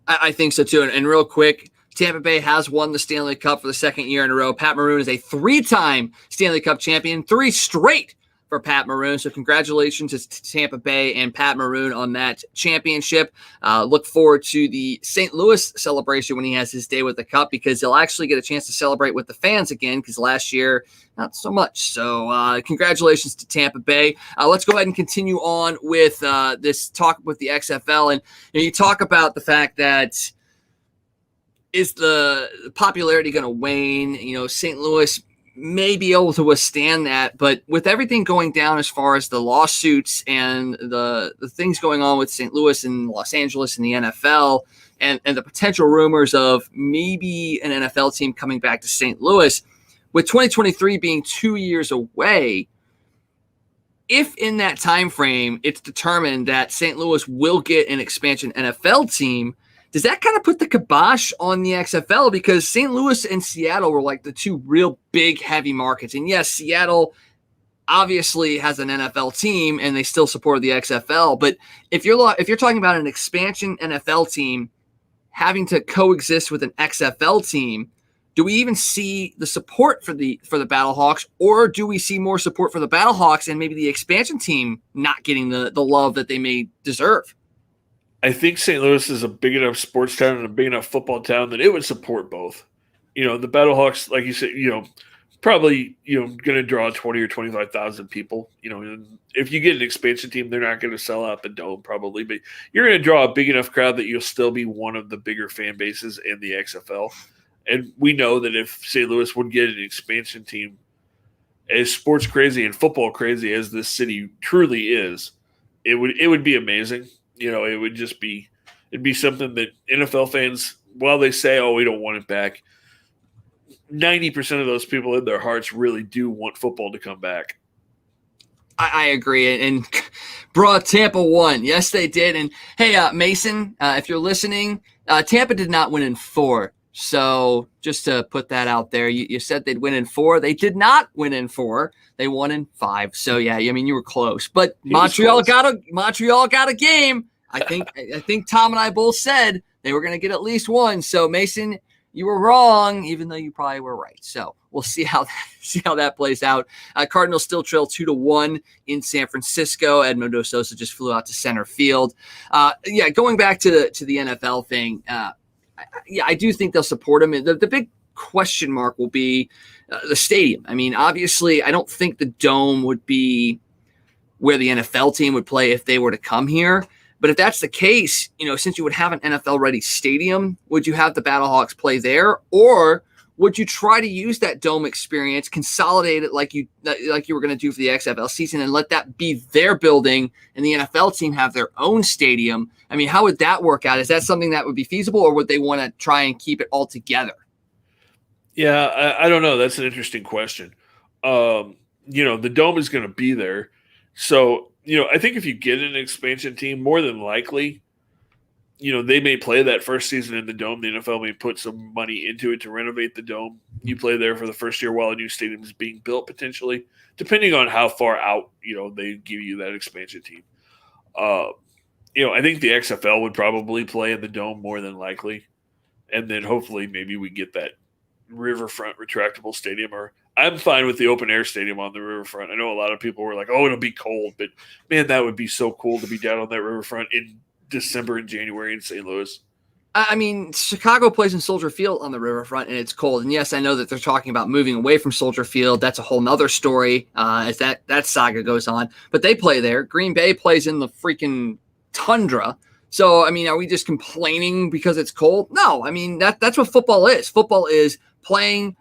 I think so too. And real quick, Tampa Bay has won the Stanley Cup for the second year in a row. Pat Maroon is a 3-time Stanley Cup champion, 3 straight for Pat Maroon. So congratulations to Tampa Bay and Pat Maroon on that championship. Look forward to the St. Louis celebration when he has his day with the Cup, because he'll actually get a chance to celebrate with the fans again, because last year, not so much. So congratulations to Tampa Bay. Let's go ahead and continue on with this talk with the XFL. And you talk about the fact that, is the popularity going to wane? St. Louis may be able to withstand that, but with everything going down as far as the lawsuits and the things going on with St. Louis and Los Angeles and the NFL, and the potential rumors of maybe an NFL team coming back to St. Louis, with 2023 being 2 years away, if in that time frame it's determined that St. Louis will get an expansion NFL team, does that kind of put the kibosh on the XFL? Because St. Louis and Seattle were like the 2 real big heavy markets. And yes, Seattle obviously has an NFL team and they still support the XFL. But if you're talking about an expansion NFL team having to coexist with an XFL team, do we even see the support for the Battlehawks, or do we see more support for the Battlehawks and maybe the expansion team not getting the love that they may deserve? I think St. Louis is a big enough sports town and a big enough football town that it would support both. The Battlehawks, like you said, probably, going to draw 20 or 25,000 people. If you get an expansion team, they're not going to sell out the Dome probably, but you're going to draw a big enough crowd that you'll still be one of the bigger fan bases in the XFL. And we know that if St. Louis would get an expansion team, as sports crazy and football crazy as this city truly is, it would be amazing. It would just be – it'd be something that NFL fans, while they say, oh, we don't want it back, 90% of those people in their hearts really do want football to come back. I agree. And bro, Tampa won. Yes, they did. And, hey, Mason, if you're listening, Tampa did not win in 4. So just to put that out there, you said they'd win in 4. They did not win in 4. They won in 5. So yeah, I mean, you were close, but Montreal got a game. I think Tom and I both said they were going to get at least one. So Mason, you were wrong, even though you probably were right. So we'll see how that plays out. Cardinals still trail 2-1 in San Francisco. Edmundo Sosa just flew out to center field. Going back to the NFL thing. I do think they'll support him. The big question mark will be the stadium. I mean, obviously, I don't think the Dome would be where the NFL team would play if they were to come here. But if that's the case, since you would have an NFL-ready stadium, would you have the Battlehawks play there? Or would you try to use that Dome experience, consolidate it like you were going to do for the XFL season, and let that be their building and the NFL team have their own stadium? I mean, how would that work out? Is that something that would be feasible, or would they want to try and keep it all together? Yeah, I don't know. That's an interesting question. The Dome is going to be there. So, I think if you get an expansion team, more than likely, they may play that first season in the Dome. The NFL may put some money into it to renovate the Dome. You play there for the first year while a new stadium is being built, potentially, depending on how far out, they give you that expansion team. I think the XFL would probably play in the Dome more than likely. And then hopefully maybe we get that riverfront retractable stadium, or I'm fine with the open air stadium on the riverfront. I know a lot of people were like, oh, it'll be cold, but man, that would be so cool to be down on that riverfront in December and January in St. Louis. I mean, Chicago plays in Soldier Field on the riverfront, and it's cold. And yes, I know that they're talking about moving away from Soldier Field. That's a whole nother story as that saga goes on. But they play there. Green Bay plays in the freaking tundra. So, I mean, are we just complaining because it's cold? No, I mean, that's what football is. Football is playing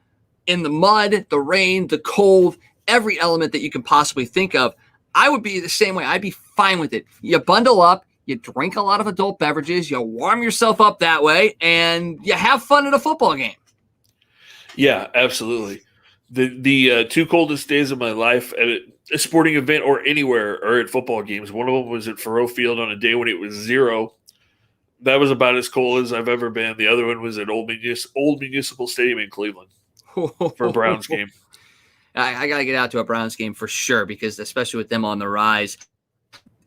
in the mud, the rain, the cold, every element that you can possibly think of. I would be the same way. I'd be fine with it. You bundle up, you drink a lot of adult beverages, you warm yourself up that way, and you have fun at a football game. Yeah, absolutely. The 2 coldest days of my life at a sporting event or anywhere are at football games. One of them was at Faurot Field on a day when it was 0. That was about as cold as I've ever been. The other one was at Old Municipal Stadium in Cleveland for a Browns game. I got to get out to a Browns game for sure, because especially with them on the rise.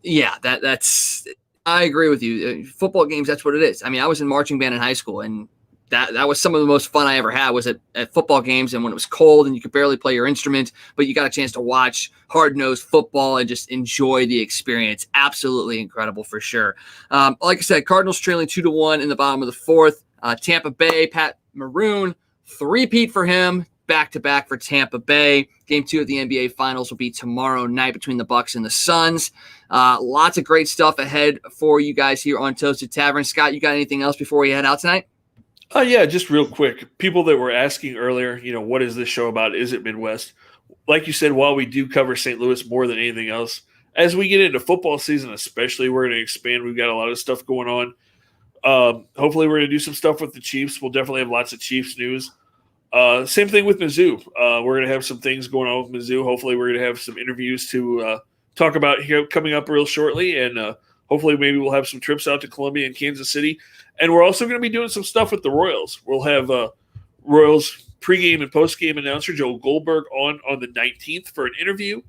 Yeah, that's I agree with you. Football games, that's what it is. I mean, I was in marching band in high school, and that was some of the most fun I ever had was at football games, and when it was cold and you could barely play your instrument, but you got a chance to watch hard-nosed football and just enjoy the experience. Absolutely incredible for sure. Like I said, Cardinals trailing 2-1 in the bottom of the 4th. Tampa Bay, Pat Maroon, three-peat for him, back-to-back for Tampa Bay. Game 2 of the NBA Finals will be tomorrow night between the Bucks and the Suns. Lots of great stuff ahead for you guys here on Toasted Tavern. Scott, you got anything else before we head out tonight? Yeah, just real quick. People that were asking earlier, what is this show about? Is it Midwest? Like you said, while we do cover St. Louis more than anything else, as we get into football season especially, we're going to expand. We've got a lot of stuff going on. Hopefully we're going to do some stuff with the Chiefs. We'll definitely have lots of Chiefs news. Same thing with Mizzou. We're going to have some things going on with Mizzou. Hopefully we're going to have some interviews to talk about here coming up real shortly, and hopefully maybe we'll have some trips out to Columbia and Kansas City. And we're also going to be doing some stuff with the Royals. We'll have Royals pregame and postgame announcer Joe Goldberg on the 19th for an interview.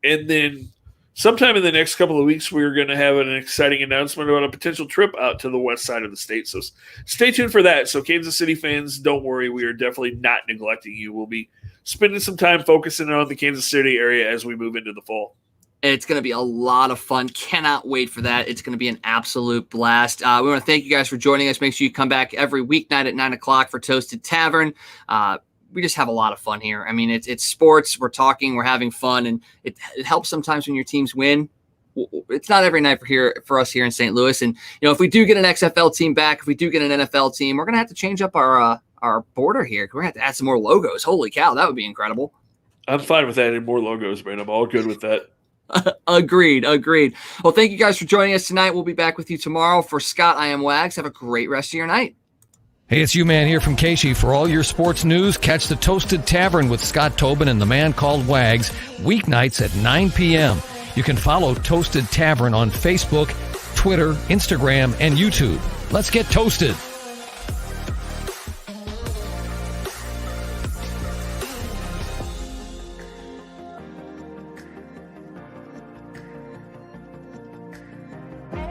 And then sometime in the next couple of weeks, we're going to have an exciting announcement about a potential trip out to the west side of the state. So stay tuned for that. So Kansas City fans, don't worry. We are definitely not neglecting you. We'll be spending some time focusing on the Kansas City area as we move into the fall. It's going to be a lot of fun. Cannot wait for that. It's going to be an absolute blast. We want to thank you guys for joining us. Make sure you come back every weeknight at 9 o'clock for Toasted Tavern. We just have a lot of fun here. I mean, it's sports. We're talking. We're having fun. And it helps sometimes when your teams win. It's not every night for us here in St. Louis. And, if we do get an XFL team back, if we do get an NFL team, we're going to have to change up our border here. We're going to have to add some more logos. Holy cow, that would be incredible. I'm fine with adding more logos, man. I'm all good with that. Agreed. Well, thank you guys for joining us tonight. We'll be back with you tomorrow. For Scott, I am Wags. Have a great rest of your night. Hey, it's U-Man here from Casey. For all your sports news, catch the Toasted Tavern with Scott Tobin and the man called Wags, weeknights at 9 p.m. You can follow Toasted Tavern on Facebook, Twitter, Instagram, and YouTube. Let's get toasted.